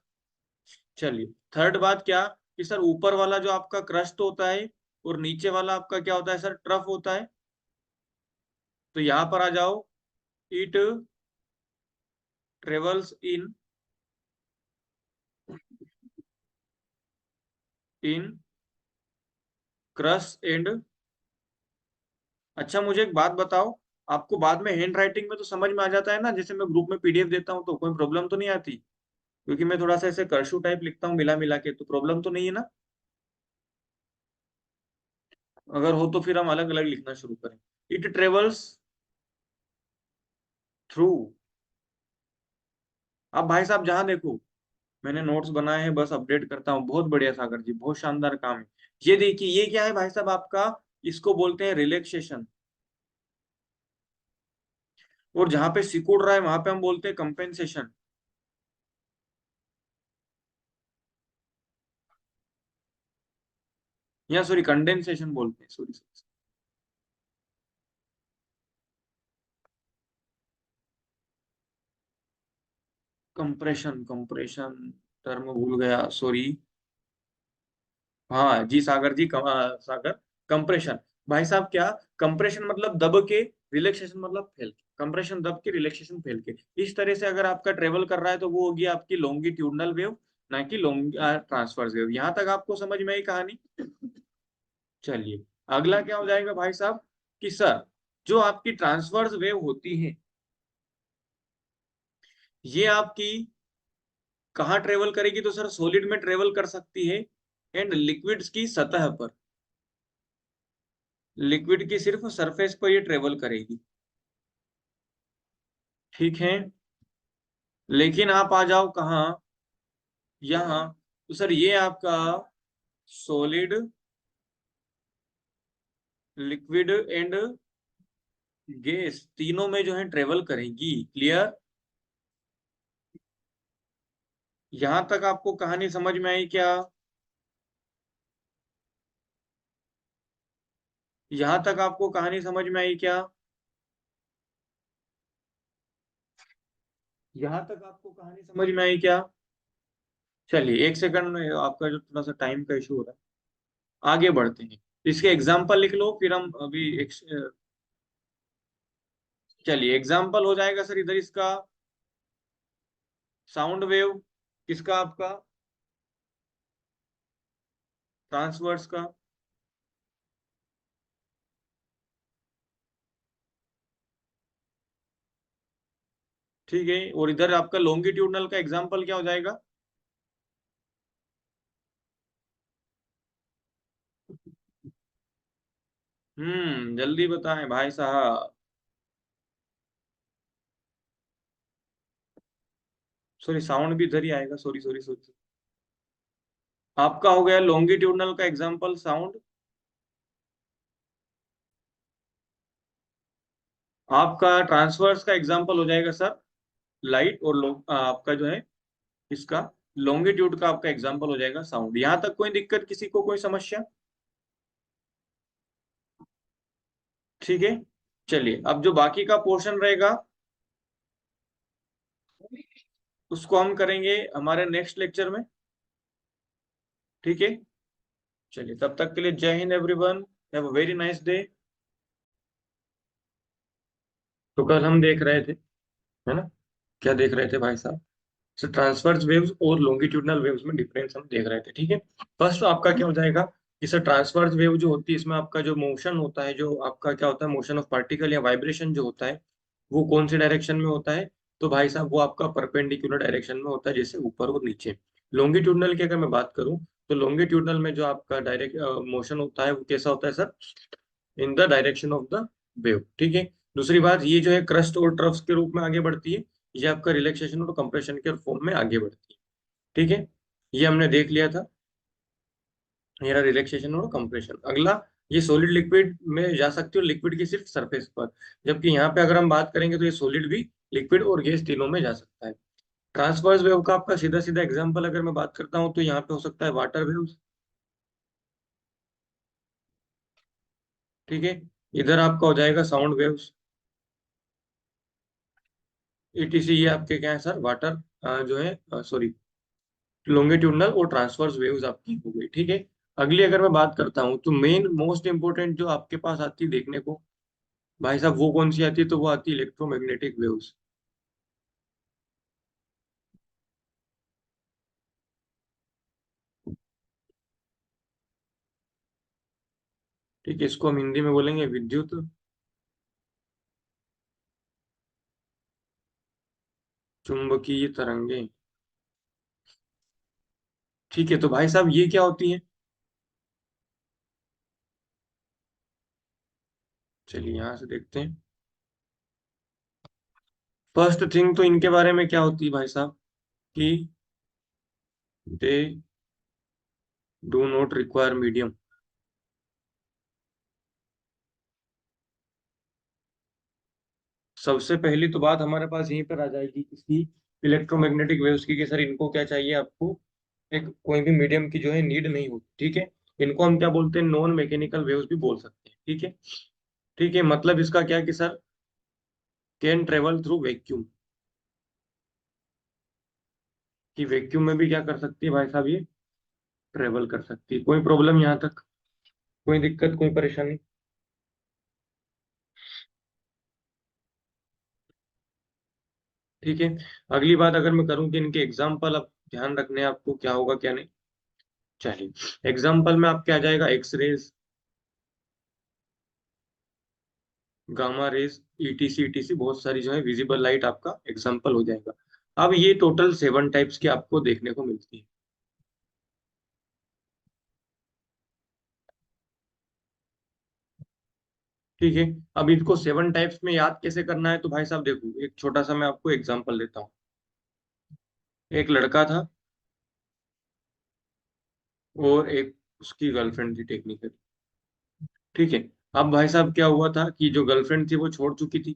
Speaker 1: चलिए, थर्ड बात क्या, कि सर ऊपर वाला जो आपका क्रस्ट होता है और नीचे वाला आपका क्या होता है सर, ट्रफ होता है। तो यहां पर आ जाओ। It travels in crust and. अच्छा, मुझे एक बात बताओ, आपको बाद में हैंड राइटिंग में तो समझ में आ जाता है ना, जैसे मैं ग्रुप में पीडीएफ देता हूँ तो कोई प्रॉब्लम तो नहीं आती? क्योंकि मैं थोड़ा सा ऐसे कर्सू टाइप लिखता हूँ मिला मिला के, तो प्रॉब्लम तो नहीं है ना? अगर हो तो फिर हम अलग अलग लिखना शुरू करें। It travels through. अब भाई साहब जहां देखो, मैंने नोट्स बनाए हैं, बस अपडेट करता हूँ। बहुत बढ़िया सागर जी, बहुत शानदार काम है। ये देखिए, ये क्या है भाई साहब आपका, इसको बोलते हैं रिलैक्सेशन। और जहां पे सिकुड़ रहा है वहां पे हम बोलते हैं कंपेंसेशन। या सॉरी, कंडेंसेशन बोलते हैं, सॉरी। कंप्रेशन, कंप्रेशन टर्म भूल गया, सॉरी। हाँ जी सागर जी, सागर, कंप्रेशन। भाई साहब क्या, कंप्रेशन मतलब दब के, रिलैक्सेशन मतलब फैल के। कंप्रेशन दब के, रिलैक्सेशन फैल के। इस तरह से अगर आपका ट्रेवल कर रहा है तो वो होगी आपकी लॉन्गिट्यूडनल वेव, ना कि लॉन्ग ट्रांसवर्स वेव। यहाँ तक आपको समझ में आई कहानी? चलिए, अगला क्या हो जाएगा भाई साहब, कि सर जो आपकी ट्रांसवर्स वेव होती है, ये आपकी कहाँ ट्रेवल करेगी, तो सर सॉलिड में ट्रेवल कर सकती है, एंड लिक्विड्स की सतह पर। लिक्विड की सिर्फ सरफेस पर ये ट्रेवल करेगी, ठीक है। लेकिन आप आ जाओ कहाँ, यहाँ। तो सर ये आपका सॉलिड, लिक्विड एंड गैस तीनों में जो है ट्रेवल करेगी। क्लियर? यहां तक आपको कहानी समझ में आई क्या? यहां तक आपको कहानी समझ में आई क्या? यहां तक आपको कहानी समझ में आई क्या? चलिए, एक सेकंड में, आपका जो थोड़ा सा टाइम का इशू हो रहा है, आगे बढ़ते हैं। इसके एग्जाम्पल लिख लो, फिर हम अभी एक, चलिए एग्जाम्पल हो जाएगा सर इधर इसका, साउंड वेव किसका, आपका ट्रांसवर्स का। ठीक है, और इधर आपका लॉन्गिट्यूडनल का एग्जाम्पल क्या हो जाएगा? जल्दी बताएं भाई साहब। सॉरी, साउंड भी इधर ही आएगा, सॉरी सॉरी सॉरी। आपका हो गया लॉन्गिट्यूडनल का एग्जाम्पल साउंड। आपका ट्रांसवर्स का एग्जाम्पल हो जाएगा सर लाइट, और आपका जो है इसका लॉन्गिट्यूड का आपका एग्जाम्पल हो जाएगा साउंड। यहां तक कोई दिक्कत, किसी को कोई समस्या? ठीक है। चलिए, अब जो बाकी का पोर्शन रहेगा उसको हम करेंगे हमारे नेक्स्ट लेक्चर में, ठीक है। चलिए, तब तक के लिए जय Hind everyone, have a very nice day. तो कल हम देख रहे थे, है ना, क्या देख रहे थे भाई साहब? सो ट्रांसवर्स वेव्स और लॉन्गिट्यूडनल वेव्स में डिफरेंस हम देख रहे थे, ठीक है। फर्स्ट तो आपका क्या हो जाएगा, कि सर ट्रांसवर्स वेव जो होती है, इसमें आपका जो मोशन होता है, जो आपका क्या होता है, मोशन ऑफ पार्टिकल या वाइब्रेशन जो होता है, वो कौन से डायरेक्शन में होता है? तो भाई साहब वो आपका परपेंडिकुलर डायरेक्शन में होता है, जैसे ऊपर और नीचे। लॉन्गिट्यूडनल की अगर मैं बात करूं, तो लॉन्गिट्यूडनल में जो आपका डायरेक्ट मोशन होता है वो कैसा होता है sir, in the direction of the wave, ठीक है। दूसरी बात, ये जो है क्रस्ट और ट्रफ्स के रूप में आगे बढ़ती है, ये आपका रिलैक्सेशन और कंप्रेशन के फॉर्म में आगे बढ़ती है, ठीक है। ये हमने देख लिया था, मेरा रिलैक्सेशन और कंप्रेशन। अगला, ये सॉलिड लिक्विड में जा सकती है, लिक्विड की सिर्फ सरफेस पर, जबकि यहाँ पे अगर हम बात करेंगे तो ये सॉलिड भी, लिक्विड और गैस तीनों में जा सकता है। ट्रांसवर्स वेव का आपका सीधा सीधा एग्जांपल अगर मैं बात करता हूँ तो यहाँ पे हो सकता है वाटर वेव्स, ठीक है। इधर आपका हो जाएगा साउंड वेव्स, ईटीसी, ये आपके क्या है सर, वाटर जो है, सॉरी, लॉन्गिट्यूडनल और ट्रांसवर्स वेव्स आपकी हो गई, ठीक है। अगली अगर मैं बात करता हूँ तो मेन मोस्ट इंपोर्टेंट जो आपके पास आती है देखने को भाई साहब, वो कौन सी आती है, तो वो आती है इलेक्ट्रोमैग्नेटिक वेव्स, ठीक है। इसको हम हिंदी में बोलेंगे विद्युत चुंबकीय तरंगे, ठीक है। तो भाई साहब ये क्या होती है, चलिए यहाँ से देखते हैं। फर्स्ट थिंग तो इनके बारे में क्या होती है भाई साहब, कि दे डू नॉट रिक्वायर मीडियम। सबसे पहली तो बात हमारे पास यहीं पर आ जाएगी इसकी, इलेक्ट्रोमैग्नेटिक वेव्स की, कि सर इनको क्या चाहिए आपको, एक कोई भी मीडियम की जो है नीड नहीं होती, ठीक है। इनको हम क्या बोलते हैं, नॉन मैकेनिकल वेव्स भी बोल सकते हैं, ठीक है। ठीक है, मतलब इसका क्या है कि sir can travel through vacuum, कि वैक्यूम में भी क्या कर सकती है भाई साहब, ये ट्रेवल कर सकती है। कोई प्रॉब्लम यहाँ तक, कोई दिक्कत, कोई परेशानी, ठीक है। अगली बात अगर मैं करूँ कि इनके एग्जाम्पल, अब ध्यान रखने हैं आपको क्या होगा क्या नहीं, चलिए एग्जाम्पल में आपके आ जाएगा X rays, gamma rays, ETC ETC, बहुत सारी जो है विजिबल लाइट आपका एग्जाम्पल हो जाएगा। अब ये टोटल 7 टाइप्स की आपको देखने को मिलती है, ठीक है। अब इनको 7 टाइप्स में याद कैसे करना है, तो भाई साहब देखो, एक छोटा सा मैं आपको एग्जाम्पल देता हूँ। एक लड़का था और एक उसकी गर्लफ्रेंड थी टेक्निकली, ठीक है। अब भाई साहब क्या हुआ था कि जो गर्लफ्रेंड थी वो छोड़ चुकी थी,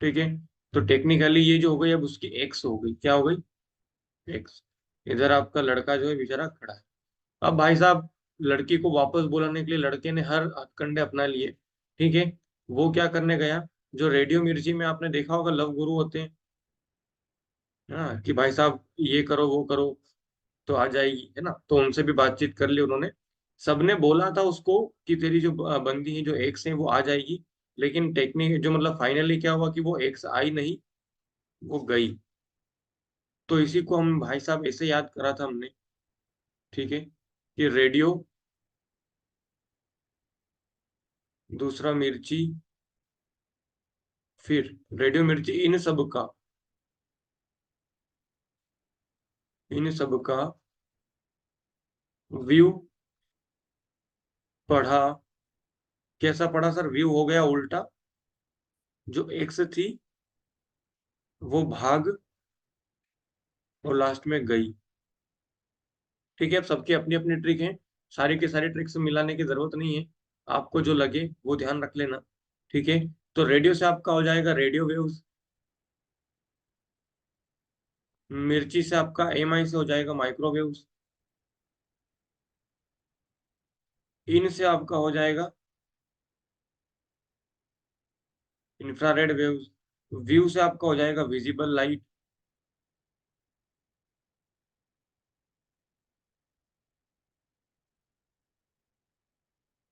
Speaker 1: ठीक है। तो टेक्निकली ये जो हो गई, अब उसकी एक्स हो गई, क्या हो गई, एक्स। इधर आपका लड़का जो है बेचारा खड़ा है। अब भाई साहब लड़की को वापस बुलाने के लिए लड़के ने हर हथकंडे अपना लिए, ठीक है। वो क्या करने गया, जो रेडियो मिर्ची में आपने देखा होगा लव गुरु होते हैं, हाँ, कि भाई साहब ये करो वो करो तो आ जाएगी, है ना, तो उनसे भी बातचीत कर ली उन्होंने। सबने बोला था उसको कि तेरी जो बंदी है, जो एक्स है वो आ जाएगी, लेकिन टेक्निक जो मतलब फाइनली क्या हुआ कि वो एक्स आई नहीं, वो गई। तो इसी को हम भाई साहब ऐसे याद करा था हमने, ठीक है, कि रेडियो, दूसरा मिर्ची, फिर रेडियो मिर्ची, इन सब का व्यू पढ़ा, कैसा पढ़ा सर, व्यू हो गया उल्टा, जो एक्स थी वो भाग और लास्ट में गई, ठीक है। अब सबकी अपनी अपनी ट्रिक है, सारी के सारी ट्रिक्स मिलाने की जरूरत नहीं है, आपको जो लगे वो ध्यान रख लेना, ठीक है। तो रेडियो से आपका हो जाएगा रेडियो वेव्स, मिर्ची से आपका एमआई से हो जाएगा माइक्रोवेव्स, इन से आपका हो जाएगा इंफ्रारेड वेव्स, व्यू से आपका हो जाएगा विजिबल लाइट,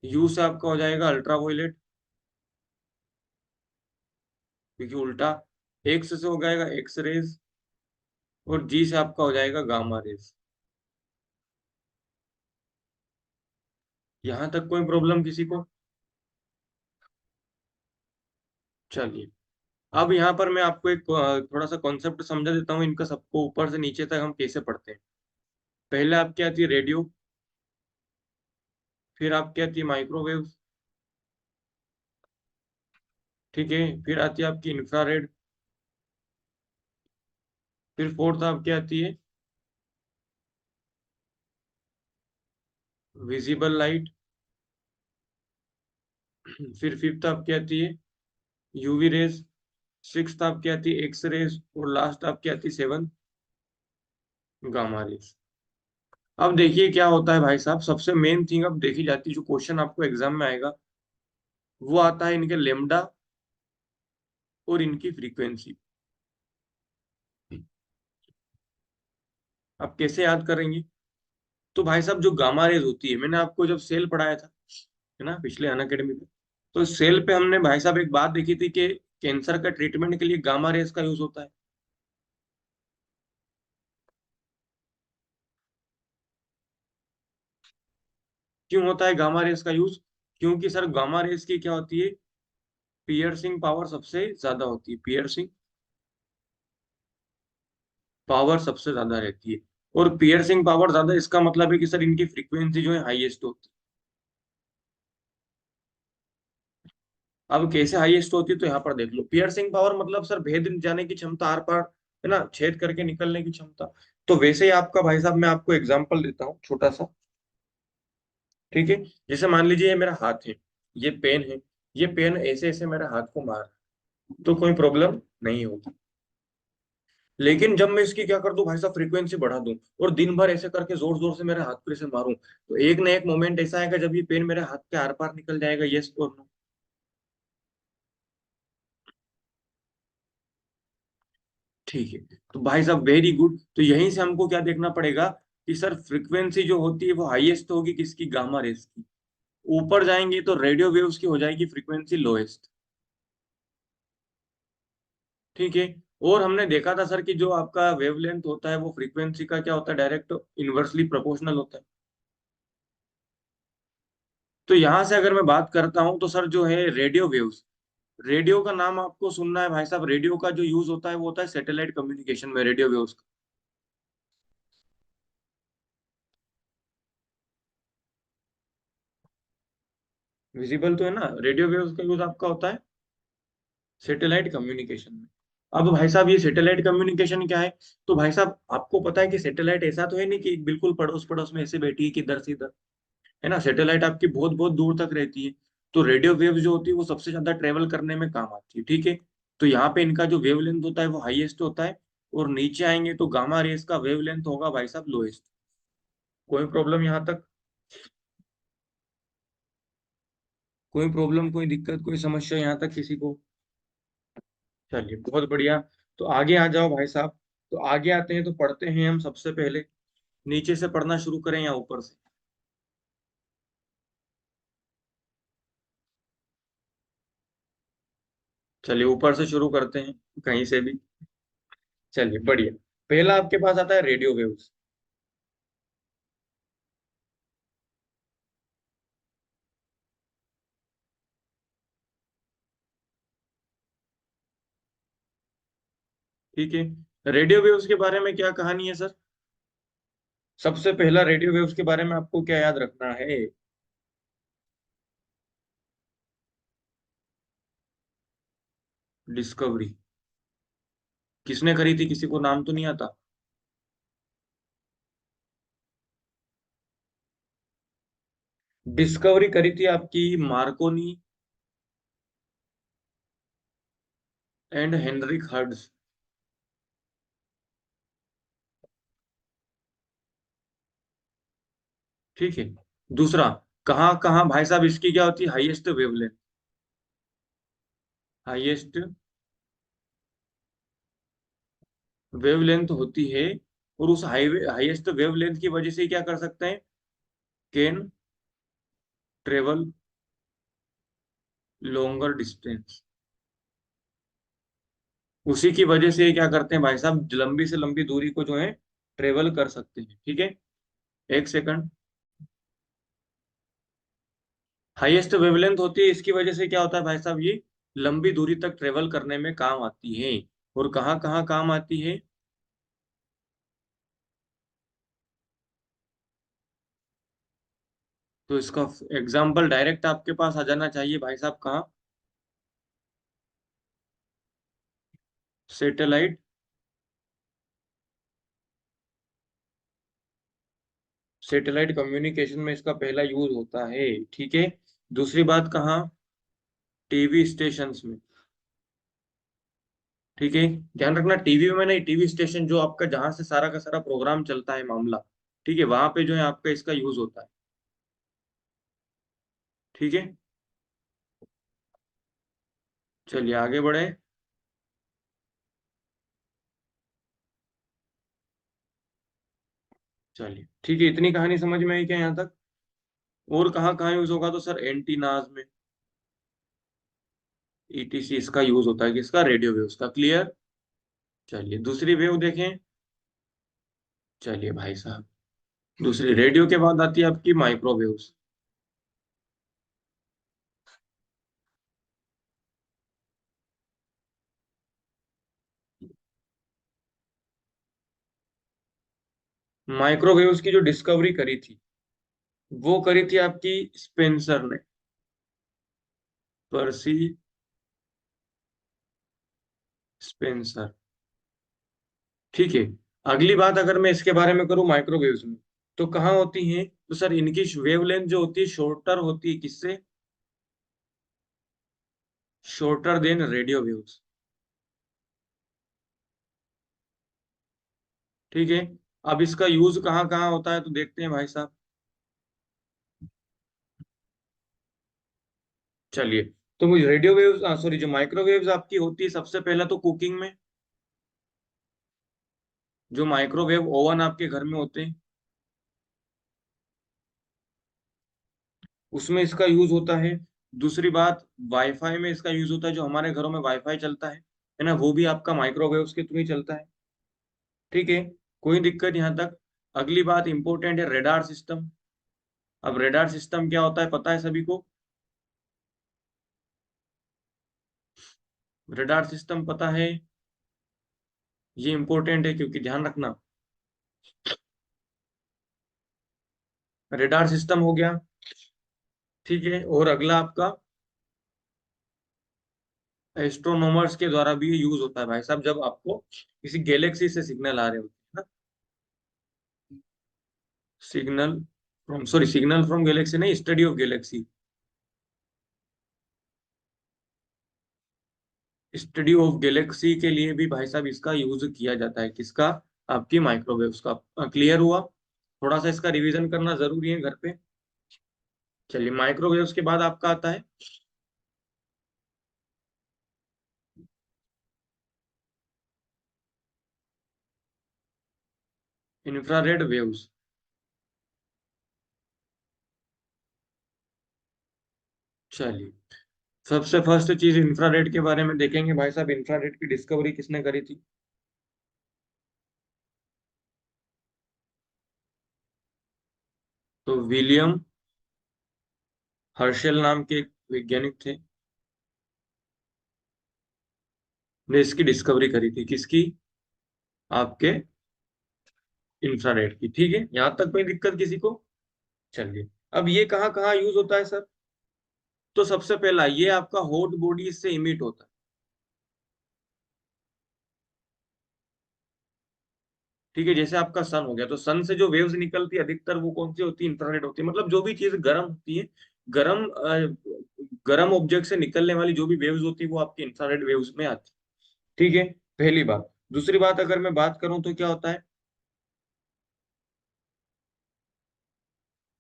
Speaker 1: यू से आपका हो जाएगा अल्ट्रावायलेट, क्योंकि उल्टा, एक्स से हो जाएगा एक्स रेज, और जी से आपका हो जाएगा गामा रेज। यहां तक कोई प्रॉब्लम किसी को, चलिए। अब यहाँ पर मैं आपको एक थोड़ा सा कॉन्सेप्ट समझा देता हूँ इनका, सबको ऊपर से नीचे तक हम कैसे पढ़ते हैं। पहले आपकी आती है रेडियो, फिर आपकी आती है माइक्रोवेव, ठीक है। फिर आती है आपकी इंफ्रारेड। फिर फोर्थ आपकी आती है विजिबल लाइट। फिर फिफ्थ आपकी आती है यूवी रेज। सिक्स्थ आपकी आती है एक्स रेज, और लास्ट आपकी आती है सेवन गामा रेज। अब देखिए क्या होता है भाई साहब, सबसे मेन थिंग अब देखी जाती है, जो क्वेश्चन आपको एग्जाम में आएगा वो आता है इनके लेमडा और इनकी फ्रीक्वेंसी। आप कैसे याद करेंगे? तो भाई साहब जो गामा रेज होती है, मैंने आपको जब सेल पढ़ाया था, है ना, पिछले अन अकेडमी में, तो सेल पे हमने भाई साहब एक बात देखी थी कि कैंसर का ट्रीटमेंट के लिए गामा रेज का यूज होता है। क्यों होता है गामा रेज का यूज? क्योंकि सर गामा रेज की क्या होती है, पियर्सिंग पावर सबसे ज्यादा होती है, पियर्सिंग पावर सबसे ज्यादा रहती है। और पियर्सिंग पावर ज्यादा, इसका मतलब है कि सर इनकी फ्रीक्वेंसी जो है हाईएस्ट होती है। अब कैसे हाईएस्ट होती है, तो यहाँ पर देख लो, पियर्सिंग पावर मतलब सर भेद जाने की क्षमता, आर पार, है ना, छेद करके निकलने की क्षमता। तो वैसे ही आपका भाई साहब, मैं आपको एग्जांपल देता हूँ छोटा सा, ठीक है। जैसे मान लीजिए ये मेरा हाथ है, ये पेन है, ये पेन ऐसे ऐसे मेरे हाथ को मार रहा है, तो कोई प्रॉब्लम नहीं होगी। लेकिन जब मैं इसकी क्या कर दूं भाई साहब, फ्रीक्वेंसी बढ़ा दूं, और दिन भर ऐसे करके जोर जोर से मेरे हाथ पर ऐसे मारूं, तो एक ना एक मोमेंट ऐसा आएगा जब ये पेन मेरे हाथ के आर पार निकल जाएगा, यस और नो? ठीक है। तो भाई साहब वेरी गुड, तो यहीं से हमको क्या देखना पड़ेगा कि सर फ्रीक्वेंसी जो होती है वो हाईएस्ट होगी किसकी, गामा रेस की। ऊपर जाएंगे तो रेडियो वेव्स की हो जाएगी फ्रीक्वेंसी लोएस्ट, ठीक है। और हमने देखा था सर कि जो आपका वेवलेंथ होता है वो फ्रीक्वेंसी का क्या होता है, डायरेक्ट इनवर्सली प्रोपोर्शनल होता है। तो यहां से अगर मैं बात करता हूं तो सर जो है रेडियो वेव्स, रेडियो का नाम आपको सुनना है भाई साहब, रेडियो का जो यूज होता है वो होता है सैटेलाइट कम्युनिकेशन में, रेडियो वेव्स का। विजिबल तो है ना, रेडियो वेव्स का यूज आपका होता है सैटेलाइट कम्युनिकेशन में। अब भाई साहब ये सैटेलाइट कम्युनिकेशन क्या है? तो भाई साहब आपको पता है कि सैटेलाइट ऐसा तो है नहीं कि बिल्कुल पड़ोस पड़ोस में ऐसे बैठी है कि इधर से इधर, है ना, सैटेलाइट आपकी बहुत बहुत दूर तक रहती है। तो रेडियो वेव जो होती है वो सबसे ज्यादा ट्रेवल करने में काम आती है, ठीक है। तो यहाँ पे इनका जो वेवलेंथ होता है वो हाईएस्ट होता है, और नीचे आएंगे तो गामा रेस का वेवलेंथ होगा भाई साहब लोएस्ट। कोई प्रॉब्लम यहाँ तक? कोई प्रॉब्लम, कोई दिक्कत, कोई समस्या यहाँ तक किसी को? चलिए बहुत बढ़िया। तो आगे आ जाओ भाई साहब। तो आगे आते हैं तो पढ़ते हैं हम सबसे पहले, नीचे से पढ़ना शुरू करें या ऊपर से? चलिए ऊपर से शुरू करते हैं, कहीं से भी। चलिए बढ़िया। पहला आपके पास आता है रेडियो वेव्स, ठीक है। रेडियो वेव्स के बारे में क्या कहानी है सर? सबसे पहला रेडियो वेव्स के बारे में आपको क्या याद रखना है? डिस्कवरी किसने करी थी, किसी को नाम तो नहीं आता? डिस्कवरी करी थी आपकी मार्कोनी एंड हेनरिक हर्ट्ज, ठीक है। दूसरा, कहाँ कहाँ भाई साहब इसकी क्या होती है हाईएस्ट वेवलेंथ, हाईएस्ट वेवलेंथ होती है, और उस हाईवे हाईएस्ट वेवलेंथ की वजह से क्या कर सकते हैं, कैन ट्रेवल लॉन्गर डिस्टेंस। उसी की वजह से ये क्या करते हैं भाई साहब, लंबी से लंबी दूरी को जो है ट्रेवल कर सकते हैं, ठीक है। एक सेकंड। हाईएस्ट वेवलेंथ होती है, इसकी वजह से क्या होता है भाई साहब, ये लंबी दूरी तक ट्रेवल करने में काम आती है। और कहाँ कहाँ काम आती है? तो इसका एग्जाम्पल डायरेक्ट आपके पास आ जाना चाहिए भाई साहब, कहाँ? सेटेलाइट। सेटेलाइट कम्युनिकेशन में इसका पहला यूज होता है, ठीक है। दूसरी बात कहाँ? टीवी स्टेशन में, ठीक है। ध्यान रखना, टीवी में नहीं, टीवी स्टेशन जो आपका जहां से सारा का सारा प्रोग्राम चलता है, मामला, ठीक है, वहां पे जो है आपका इसका यूज होता है, ठीक है। चलिए आगे बढ़े। चलिए ठीक है, इतनी कहानी समझ में आई क्या यहाँ तक? और कहाँ कहाँ यूज होगा? तो सर एंटीनाज में, ईटीसी इसका यूज होता है, किसका? रेडियो वेव्स का। क्लियर? चलिए दूसरी वेव देखें। चलिए भाई साहब, दूसरी रेडियो के बाद आती है आपकी माइक्रोवेव्स। माइक्रोवेव्स की जो डिस्कवरी करी थी, वो करी थी आपकी स्पेंसर ने, पर्सी स्पेंसर, ठीक है। अगली बात अगर मैं इसके बारे में करूं माइक्रोवेव्स में, तो कहाँ होती हैं? तो सर इनकी वेवलेंथ जो होती है शॉर्टर होती है, किससे? शॉर्टर देन रेडियो वेव्स, ठीक है। अब इसका यूज कहाँ कहाँ होता है तो देखते हैं भाई साहब। चलिए, तो मुझे रेडियो वेव्स, सॉरी, जो माइक्रोवेव्स आपकी होती है सबसे पहला तो कुकिंग में, जो माइक्रोवेव ओवन आपके घर में होते हैं, उसमें इसका यूज होता है। दूसरी बात, वाईफाई में इसका यूज होता है, जो हमारे घरों में वाईफाई चलता है ना, वो भी आपका माइक्रोवेव्स के थ्रू ही चलता है, ठीक है। कोई दिक्कत यहाँ तक? अगली बात इंपॉर्टेंट है, रेडार सिस्टम। अब रेडार सिस्टम क्या होता है पता है सभी को? रेडार सिस्टम पता है? ये इंपॉर्टेंट है क्योंकि ध्यान रखना, रेडार सिस्टम हो गया, ठीक है। और अगला आपका एस्ट्रोनॉमर्स के द्वारा भी यूज होता है भाई साहब, जब आपको किसी गैलेक्सी से सिग्नल आ रहे होते हैं ना। Signal from, sorry, signal from galaxy नहीं, study of galaxy. Study of galaxy के लिए भी भाई साहब इसका यूज किया जाता है, किसका? आपकी माइक्रोवेव्स का। क्लियर हुआ? थोड़ा सा इसका रिवीजन करना जरूरी है घर पे। चलिए, माइक्रोवेव्स के बाद आपका आता है इंफ्रारेड वेव्स। चलिए, सबसे फर्स्ट चीज इंफ्रारेड के बारे में देखेंगे भाई साहब। इंफ्रारेड की डिस्कवरी किसने करी थी? तो विलियम हर्शेल नाम के एक वैज्ञानिक थे, ने इसकी डिस्कवरी करी थी, किसकी? आपके इंफ्रारेड की, ठीक है। यहां तक कोई दिक्कत किसी को? चलिए, अब ये कहाँ कहाँ यूज होता है सर? तो सबसे पहला ये आपका हॉट बॉडी इससे इमिट होता है, ठीक है। जैसे आपका सन हो गया, तो सन से जो वेव्स निकलती है अधिकतर वो कौन सी होती है? इंफ्रारेड होती है। मतलब जो भी चीज गर्म होती है, गर्म गर्म ऑब्जेक्ट से निकलने वाली जो भी वेव्स होती है वो आपकी इंफ्रारेड वेव्स में आती है, ठीक है। पहली बात। दूसरी बात अगर मैं बात करूं तो क्या होता है,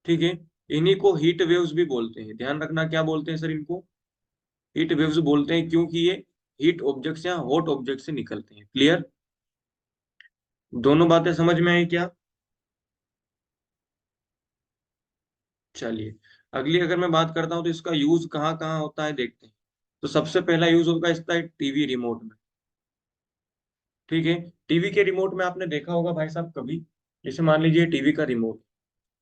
Speaker 1: ठीक है, इन्हीं को हीट वेव्स भी बोलते हैं। ध्यान रखना, क्या बोलते हैं सर इनको? हीट वेव्स बोलते हैं, क्योंकि ये हीट ऑब्जेक्ट या हॉट ऑब्जेक्ट से निकलते हैं। क्लियर? दोनों बातें समझ में आई क्या? चलिए, अगली अगर मैं बात करता हूँ तो इसका यूज कहाँ कहाँ होता है देखते हैं। तो सबसे पहला यूज होगा इसका टीवी रिमोट में, ठीक है। टीवी के रिमोट में आपने देखा होगा भाई साहब कभी, जैसे मान लीजिए टीवी का रिमोट,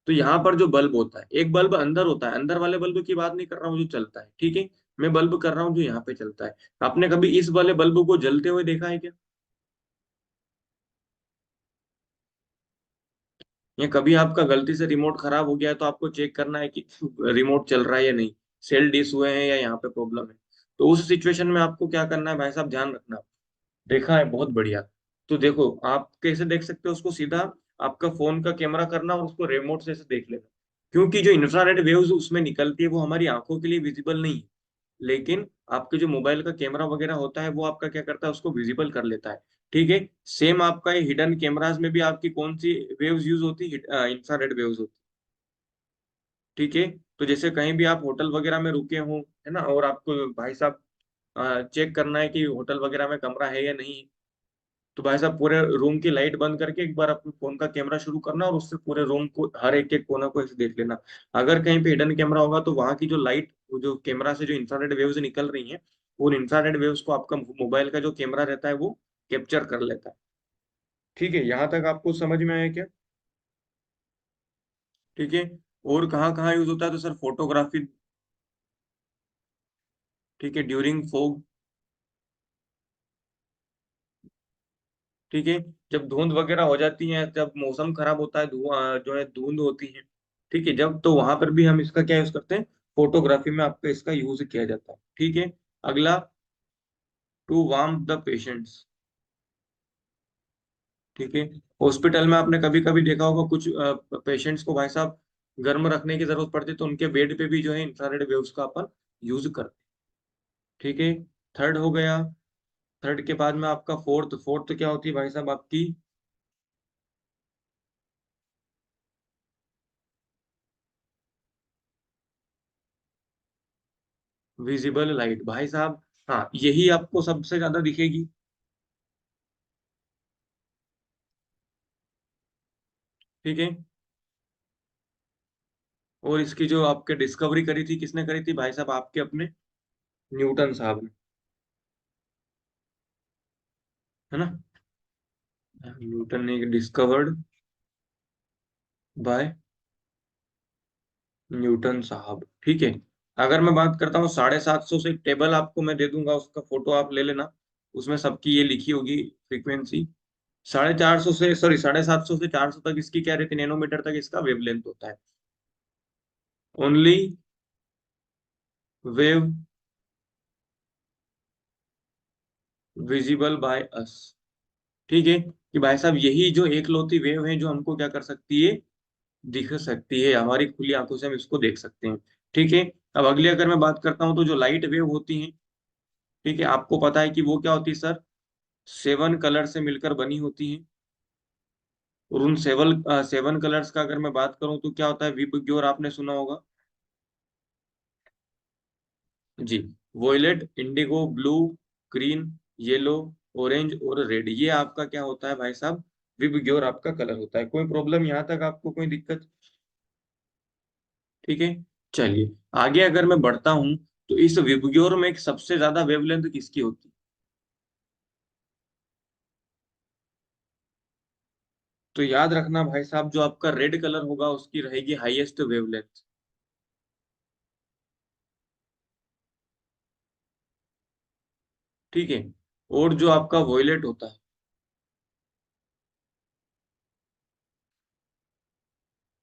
Speaker 1: तो यहाँ पर जो बल्ब होता है, एक बल्ब अंदर होता है, अंदर वाले बल्ब की बात नहीं कर रहा हूँ जो चलता है, ठीक है। मैं बल्ब कर रहा हूँ जो यहाँ पे चलता है। आपने कभी इस वाले बल्ब को जलते हुए देखा है क्या? या कभी आपका गलती से रिमोट खराब हो गया है तो आपको चेक करना है कि रिमोट चल रहा है या नहीं, सेल डिस हुए हैं या यहाँ पे प्रॉब्लम है। तो उस सिचुएशन में आपको क्या करना है भाई साहब, ध्यान रखना। देखा है, बहुत बढ़िया। तो देखो आप कैसे देख सकते हो उसको, सीधा आपका फोन का कैमरा करना और उसको रिमोट से ऐसे देख लेना। क्योंकि जो इंफ्रारेड वेव्स उसमें निकलती है वो हमारी आंखों के लिए विजिबल नहीं है, लेकिन आपके जो मोबाइल का कैमरा वगैरह होता है वो आपका क्या करता है, उसको विजिबल कर लेता है। ठीक है। सेम आपका ये हिडन कैमराज में भी आपकी कौन सी वेव्स यूज होती है, इंफ्रारेड वेव्स होती। ठीक है। तो जैसे कहीं भी आप होटल वगैरह में रुके हो, है ना, और आपको भाई साहब चेक करना है कि होटल वगैरह में कमरा है या नहीं, तो भाई साहब पूरे रूम की लाइट बंद करके एक बार अपने फोन का कैमरा शुरू करना और उससे पूरे रूम को हर एक एक कोना को ऐसे देख लेना। अगर कहीं पे हिडन कैमरा होगा तो वहां की जो लाइट, जो कैमरा से जो इंफ्रारेड वेव्स निकल रही हैं, उन इंफ्रारेड वेव्स को आपका मोबाइल का जो कैमरा रहता है वो कैप्चर कर लेता है। ठीक है, यहाँ तक आपको समझ में आया क्या? ठीक है। और कहाँ कहाँ यूज होता है, तो सर फोटोग्राफी। ठीक है, ड्यूरिंग फोग। ठीक है। जब धुंध वगैरह हो जाती है, जब मौसम खराब होता है, धुआं जो है धुंध होती है, ठीक है, जब तो वहां पर भी हम इसका क्या यूज करते हैं, फोटोग्राफी में आपका इसका यूज किया जाता है। ठीक है। अगला, टू वार्म द पेशेंट्स। ठीक है। हॉस्पिटल में आपने कभी कभी देखा होगा कुछ पेशेंट्स को भाई साहब गर्म रखने की जरूरत पड़ती है, तो उनके बेड पे भी जो है इंफ्रारेड वेव्स का अपन यूज करते हैं। ठीक है। थर्ड हो गया। थर्ड के बाद में आपका फोर्थ, फोर्थ क्या होती है भाई साहब आपकी, विजिबल लाइट भाई साहब। हाँ, यही आपको सबसे ज्यादा दिखेगी। ठीक है। और इसकी जो आपके डिस्कवरी करी थी, किसने करी थी भाई साहब, आपके अपने न्यूटन साहब ने, है ना। न्यूटन ने डिस्कवर्ड बाय न्यूटन साहब। ठीक है। अगर मैं बात करता हूँ 750 से, एक टेबल आपको मैं दे दूंगा, उसका फोटो आप ले लेना, उसमें सबकी ये लिखी होगी फ्रीक्वेंसी। 450 से, सॉरी 750 से 400 तक इसकी क्या रहती है, नैनोमीटर तक इसका वेवलेंथ होता है। Only wave visible by us. ठीक है, कि भाई साहब यही जो एकलौती वेव है जो हमको क्या कर सकती है, दिख सकती है, हमारी खुली आंखों से हम इसको देख सकते हैं। ठीक है। अब अगली अगर मैं बात करता हूँ, तो जो लाइट वेव होती है, ठीक है, आपको पता है कि वो क्या होती है सर, 7 कलर से मिलकर बनी होती है। और उन 7 कलर्स का अगर मैं बात करूं तो क्या होता है, विबग्योर आपने सुना होगा। जी। Violet, indigo, blue, green, yellow, orange और रेड, ये आपका क्या होता है भाई साहब, विबग्योर आपका कलर होता है। कोई प्रॉब्लम यहाँ तक, आपको कोई दिक्कत? ठीक है। चलिए, आगे अगर मैं बढ़ता हूं, तो इस विबग्योर में एक सबसे ज्यादा वेवलेंथ किसकी होती है? तो याद रखना भाई साहब, जो आपका रेड कलर होगा उसकी रहेगी हाईएस्ट वेवलेंथ। ठीक है। और जो आपका वॉयलेट होता है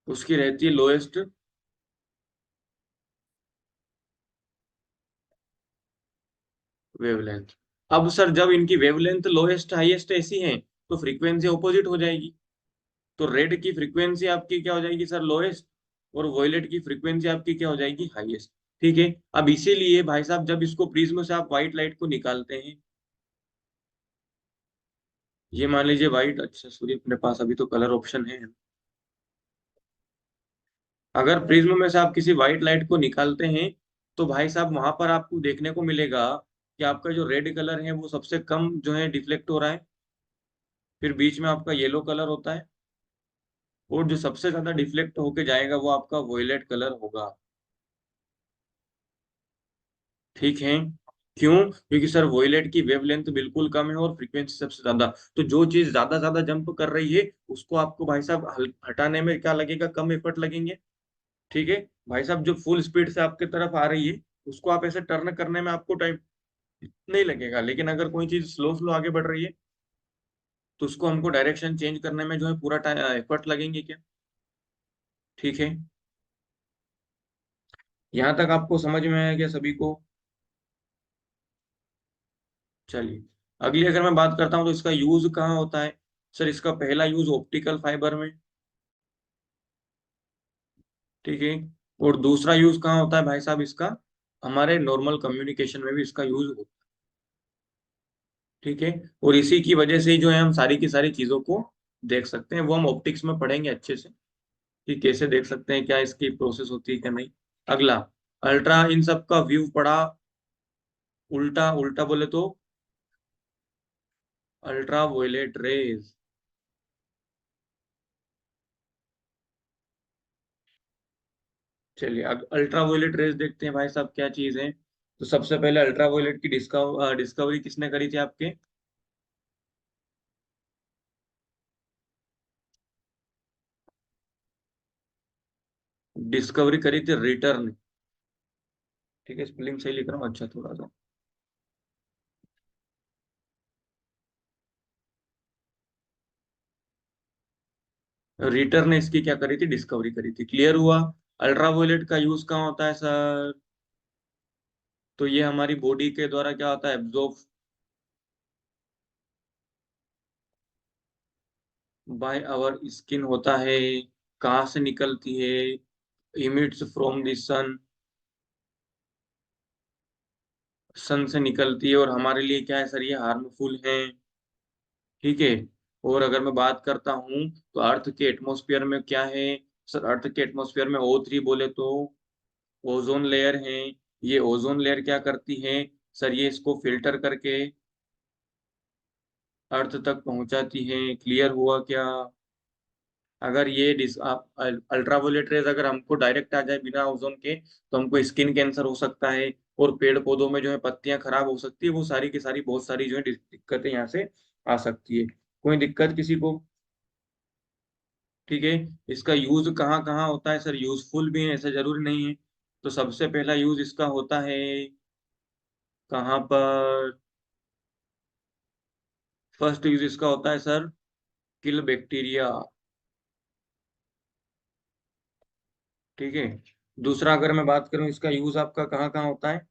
Speaker 1: उसकी रहती है लोएस्ट वेवलेंथ। अब सर जब इनकी वेवलेंथ लोएस्ट हाईएस्ट ऐसी है, तो फ्रीक्वेंसी ऑपोजिट हो जाएगी। तो रेड की फ्रीक्वेंसी आपकी क्या हो जाएगी सर, लोएस्ट, और वॉयलेट की फ्रीक्वेंसी आपकी क्या हो जाएगी, हाईएस्ट। ठीक है। अब इसीलिए भाई साहब जब इसको प्रिज्म से आप व्हाइट लाइट को निकालते हैं, ये मान लीजिए व्हाइट, अच्छा सूर्य अपने पास अभी तो कलर ऑप्शन है। अगर प्रिज्म में से आप किसी व्हाइट लाइट को निकालते हैं, तो भाई साहब वहां पर आपको देखने को मिलेगा कि आपका जो रेड कलर है वो सबसे कम जो है डिफ्लेक्ट हो रहा है। फिर बीच में आपका येलो कलर होता है, और जो सबसे ज्यादा डिफ्लेक्ट होके जाएगा वो आपका वॉयलेट कलर होगा। ठीक है। क्यों? क्योंकि सर वॉयलेट की वेवलेंथ बिल्कुल कम है और फ्रीक्वेंसी सबसे ज्यादा। तो जो चीज ज्यादा ज्यादा जंप कर रही है उसको आपको भाई साहब हटाने में क्या लगेगा, कम एफर्ट लगेंगे। ठीक है। भाई साहब जो फुल स्पीड से आपके तरफ आ रही है उसको आप ऐसे टर्न करने में आपको टाइम नहीं लगेगा, लेकिन अगर कोई चीज स्लो स्लो आगे बढ़ रही है तो उसको हमको डायरेक्शन चेंज करने में जो है पूरा टाइम एफर्ट लगेंगे क्या। ठीक है, यहाँ तक आपको समझ में आया क्या सभी को? चलिए, अगली अगर मैं बात करता हूँ तो इसका यूज कहाँ होता है? सर इसका पहला यूज ऑप्टिकल फाइबर में, ठीक है। और दूसरा यूज कहाँ होता है भाई साहब इसका? हमारे नॉर्मल कम्युनिकेशन में भी इसका यूज होता है, ठीक है। और इसी की वजह से ही जो है हम सारी की सारी चीजों को देख सकते हैं, वो हम ऑप्टिक्स में पढ़ेंगे अच्छे से कि कैसे देख सकते हैं, क्या इसकी प्रोसेस होती है क्या नहीं। अगला, अल्ट्रा, इन सब का व्यू पढ़ा, उल्टा उल्टा बोले तो अल्ट्रा वायलेट रेज। चलिए अब अल्ट्रा वायलेट रेज देखते हैं भाई साहब क्या चीज है। तो सबसे पहले अल्ट्रा वायलेट की डिस्कवरी किसने करी थी आपके? डिस्कवरी करी थी रिटर ने, ठीक है। स्पेलिंग सही लिख रहा हूँ, अच्छा थोड़ा सा। रिटर ने इसकी क्या करी थी? डिस्कवरी करी थी। क्लियर हुआ? अल्ट्रा वायलेट का यूज कहाँ होता है सर? तो ये हमारी बॉडी के द्वारा क्या होता है? एब्जॉर्ब बाय आवर स्किन होता है। कहाँ से निकलती है? इमिट्स फ्रॉम द सन, सन से निकलती है, और हमारे लिए क्या है सर? ये हार्मफुल है, ठीक है। और अगर मैं बात करता हूँ तो अर्थ के एटमॉस्फेयर में क्या है? सर अर्थ के एटमॉस्फेयर में O3 बोले तो ओजोन लेयर है। ये ओजोन लेयर क्या करती है सर? ये इसको फिल्टर करके अर्थ तक पहुंचाती है। क्लियर हुआ क्या? अगर ये अल्ट्रावायलेट रेज अगर हमको डायरेक्ट आ जाए बिना ओजोन के, तो हमको स्किन कैंसर हो सकता है, और पेड़ पौधों में जो है पत्तियां खराब हो सकती है, वो सारी की सारी बहुत सारी जो है दिक्कतें यहाँ से आ सकती है। कोई दिक्कत किसी को? ठीक है। इसका यूज कहाँ कहाँ होता है सर? यूजफुल भी है, ऐसा जरूरी नहीं है। तो सबसे पहला यूज इसका होता है कहाँ पर? फर्स्ट यूज इसका होता है सर किल बैक्टीरिया, ठीक है। दूसरा अगर मैं बात करूं, इसका यूज आपका कहाँ कहाँ होता है?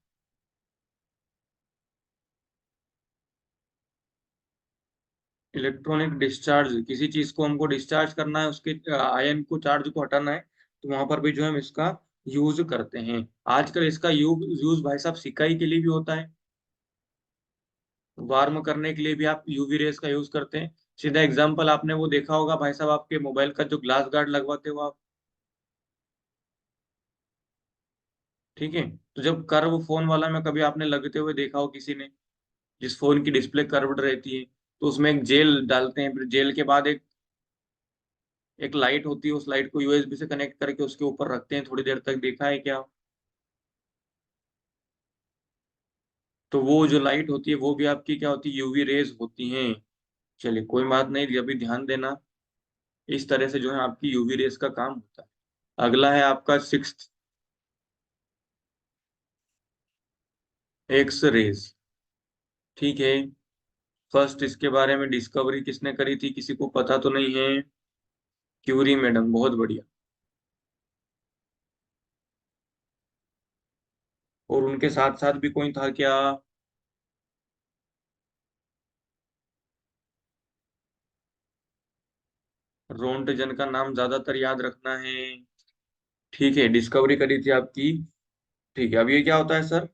Speaker 1: इलेक्ट्रॉनिक डिस्चार्ज, किसी चीज को हमको डिस्चार्ज करना है, उसके आयन को, चार्ज को हटाना है, तो वहां पर भी जो है हम इसका यूज करते हैं। आजकल इसका यूज यूज भाई साहब सिकाई के लिए भी होता है। वार्म करने के लिए भी आप यूवी रेस का यूज करते हैं। सीधा एग्जांपल आपने वो देखा होगा भाई साहब, आपके मोबाइल का जो ग्लास गार्ड लगवाते हो आप, ठीक है। तो जब कर्व फोन वाला में कभी आपने लगते हुए देखा हो किसी ने, जिस फोन की डिस्प्ले कर्व्ड रहती है, तो उसमें एक जेल डालते हैं, फिर जेल के बाद एक एक लाइट होती है, उस लाइट को यूएसबी से कनेक्ट करके उसके ऊपर रखते हैं थोड़ी देर तक, देखा है क्या? तो वो जो लाइट होती है वो भी आपकी क्या होती है? यूवी रेज होती हैं। चलिए कोई बात नहीं, अभी ध्यान देना। इस तरह से जो है आपकी यूवी रेज का काम होता है। अगला है आपका सिक्स्थ, एक्स रेज, ठीक है। फर्स्ट इसके बारे में डिस्कवरी किसने करी थी? किसी को पता तो नहीं है? क्यूरी मैडम, बहुत बढ़िया। और उनके साथ साथ भी कोई था क्या? रोन्टजन का नाम ज्यादातर याद रखना है, ठीक है। डिस्कवरी करी थी आपकी, ठीक है। अब ये क्या होता है सर?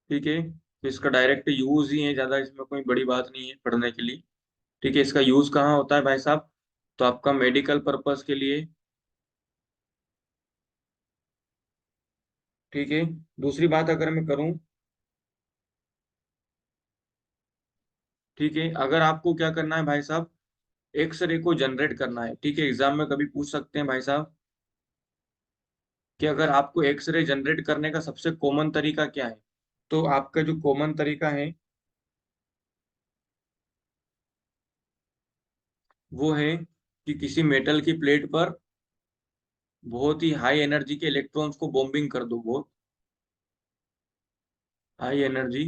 Speaker 1: ठीक है, तो इसका डायरेक्ट यूज ही है, ज्यादा इसमें कोई बड़ी बात नहीं है पढ़ने के लिए, ठीक है। इसका यूज कहाँ होता है भाई साहब? तो आपका मेडिकल पर्पस के लिए, ठीक है। दूसरी बात अगर मैं करूँ, ठीक है, अगर आपको क्या करना है भाई साहब, एक्सरे को जनरेट करना है, ठीक है। एग्जाम में कभी पूछ सकते हैं भाई साहब कि अगर आपको एक्सरे जनरेट करने का सबसे कॉमन तरीका क्या है, तो आपका जो कॉमन तरीका है वो है कि किसी मेटल की प्लेट पर बहुत ही हाई एनर्जी के इलेक्ट्रॉन्स को बॉम्बिंग कर दो, बहुत हाई एनर्जी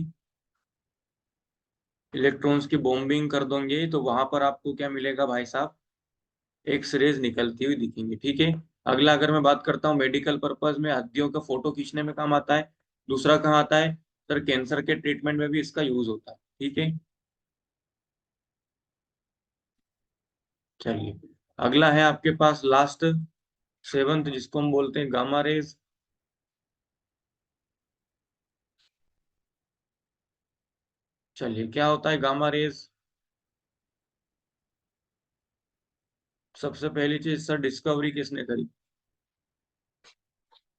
Speaker 1: इलेक्ट्रॉन्स की बॉम्बिंग कर दोगे तो वहां पर आपको क्या मिलेगा भाई साहब, एक्स रेज निकलती हुई दिखेंगी। ठीक है। अगला अगर मैं बात करता हूँ मेडिकल पर्पज में हड्डियों का फोटो खींचने में काम आता है। दूसरा कहाँ आता है सर, कैंसर के ट्रीटमेंट में भी इसका यूज होता है। ठीक है। चलिए, अगला है आपके पास लास्ट, सेवंथ, जिसको हम बोलते हैं गामा रेज। चलिए, क्या होता है गामा रेज? सबसे पहली चीज सर, डिस्कवरी किसने करी?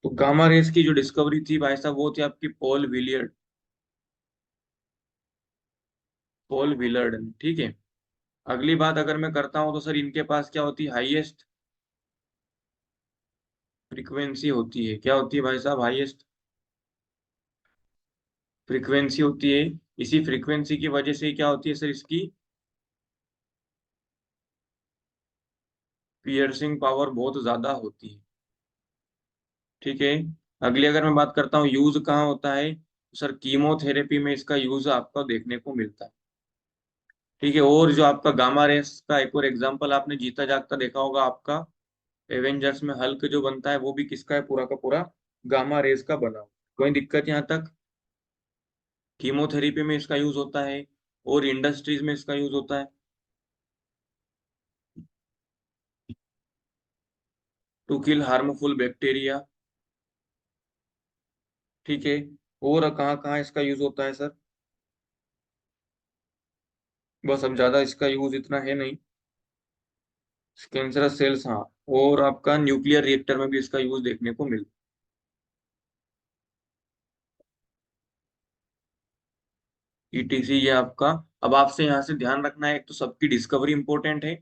Speaker 1: तो गामा रेस की जो डिस्कवरी थी भाई साहब, वो थी आपकी पॉल विलियर्ड। Paul Willard. ठीक है। अगली बात अगर मैं करता हूँ तो सर, इनके पास क्या होती है, हाईएस्ट फ्रीक्वेंसी होती है। क्या होती है भाई साहब? हाईएस्ट फ्रीक्वेंसी होती है। इसी फ्रीक्वेंसी की वजह से क्या होती है सर, इसकी पियर्सिंग पावर बहुत ज्यादा होती है। ठीक है। अगली अगर मैं बात करता हूँ यूज कहाँ होता है, तो सर कीमोथेरेपी में इसका यूज आपको देखने को मिलता है। ठीक है। और जो आपका गामा रेस का एक और एग्जांपल आपने जीता जागता देखा होगा, आपका एवेंजर्स में हल्क जो बनता है वो भी किसका है, पूरा का पूरा गामा रेस का बना हुआ। कोई दिक्कत यहाँ तक? कीमोथेरेपी में इसका यूज होता है और इंडस्ट्रीज में इसका यूज होता है, टू किल हार्मफुल बैक्टीरिया। ठीक है। और कहाँ कहाँ इसका यूज होता है सर? बस, अब ज्यादा इसका यूज इतना है नहीं। कैंसरस सेल्स, हाँ। और आपका न्यूक्लियर रिएक्टर में भी इसका यूज देखने को मिलता है। ईटीसी ये आपका, अब आपसे यहाँ से ध्यान रखना है, एक तो सबकी डिस्कवरी इंपॉर्टेंट है।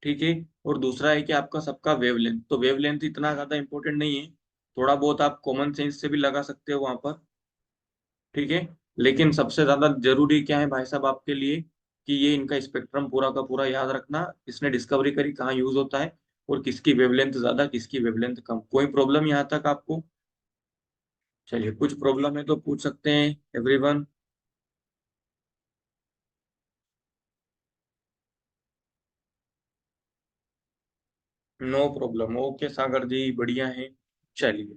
Speaker 1: ठीक है। और दूसरा है कि आपका सबका वेवलेंथ, तो वेवलेंथ इतना ज्यादा इंपॉर्टेंट नहीं है, थोड़ा बहुत आप कॉमन सेंस से भी लगा सकते हो वहां पर। ठीक है। लेकिन सबसे ज्यादा जरूरी क्या है भाई साहब आपके लिए, कि ये इनका स्पेक्ट्रम पूरा का पूरा याद रखना, इसने डिस्कवरी करी, कहाँ यूज होता है, और किसकी वेवलेंथ ज्यादा, किसकी वेवलेंथ कम। कोई प्रॉब्लम यहाँ तक आपको? चलिए, कुछ प्रॉब्लम है तो पूछ सकते हैं everyone. No problem. Okay Sagar ji, बढ़िया है। चलिए।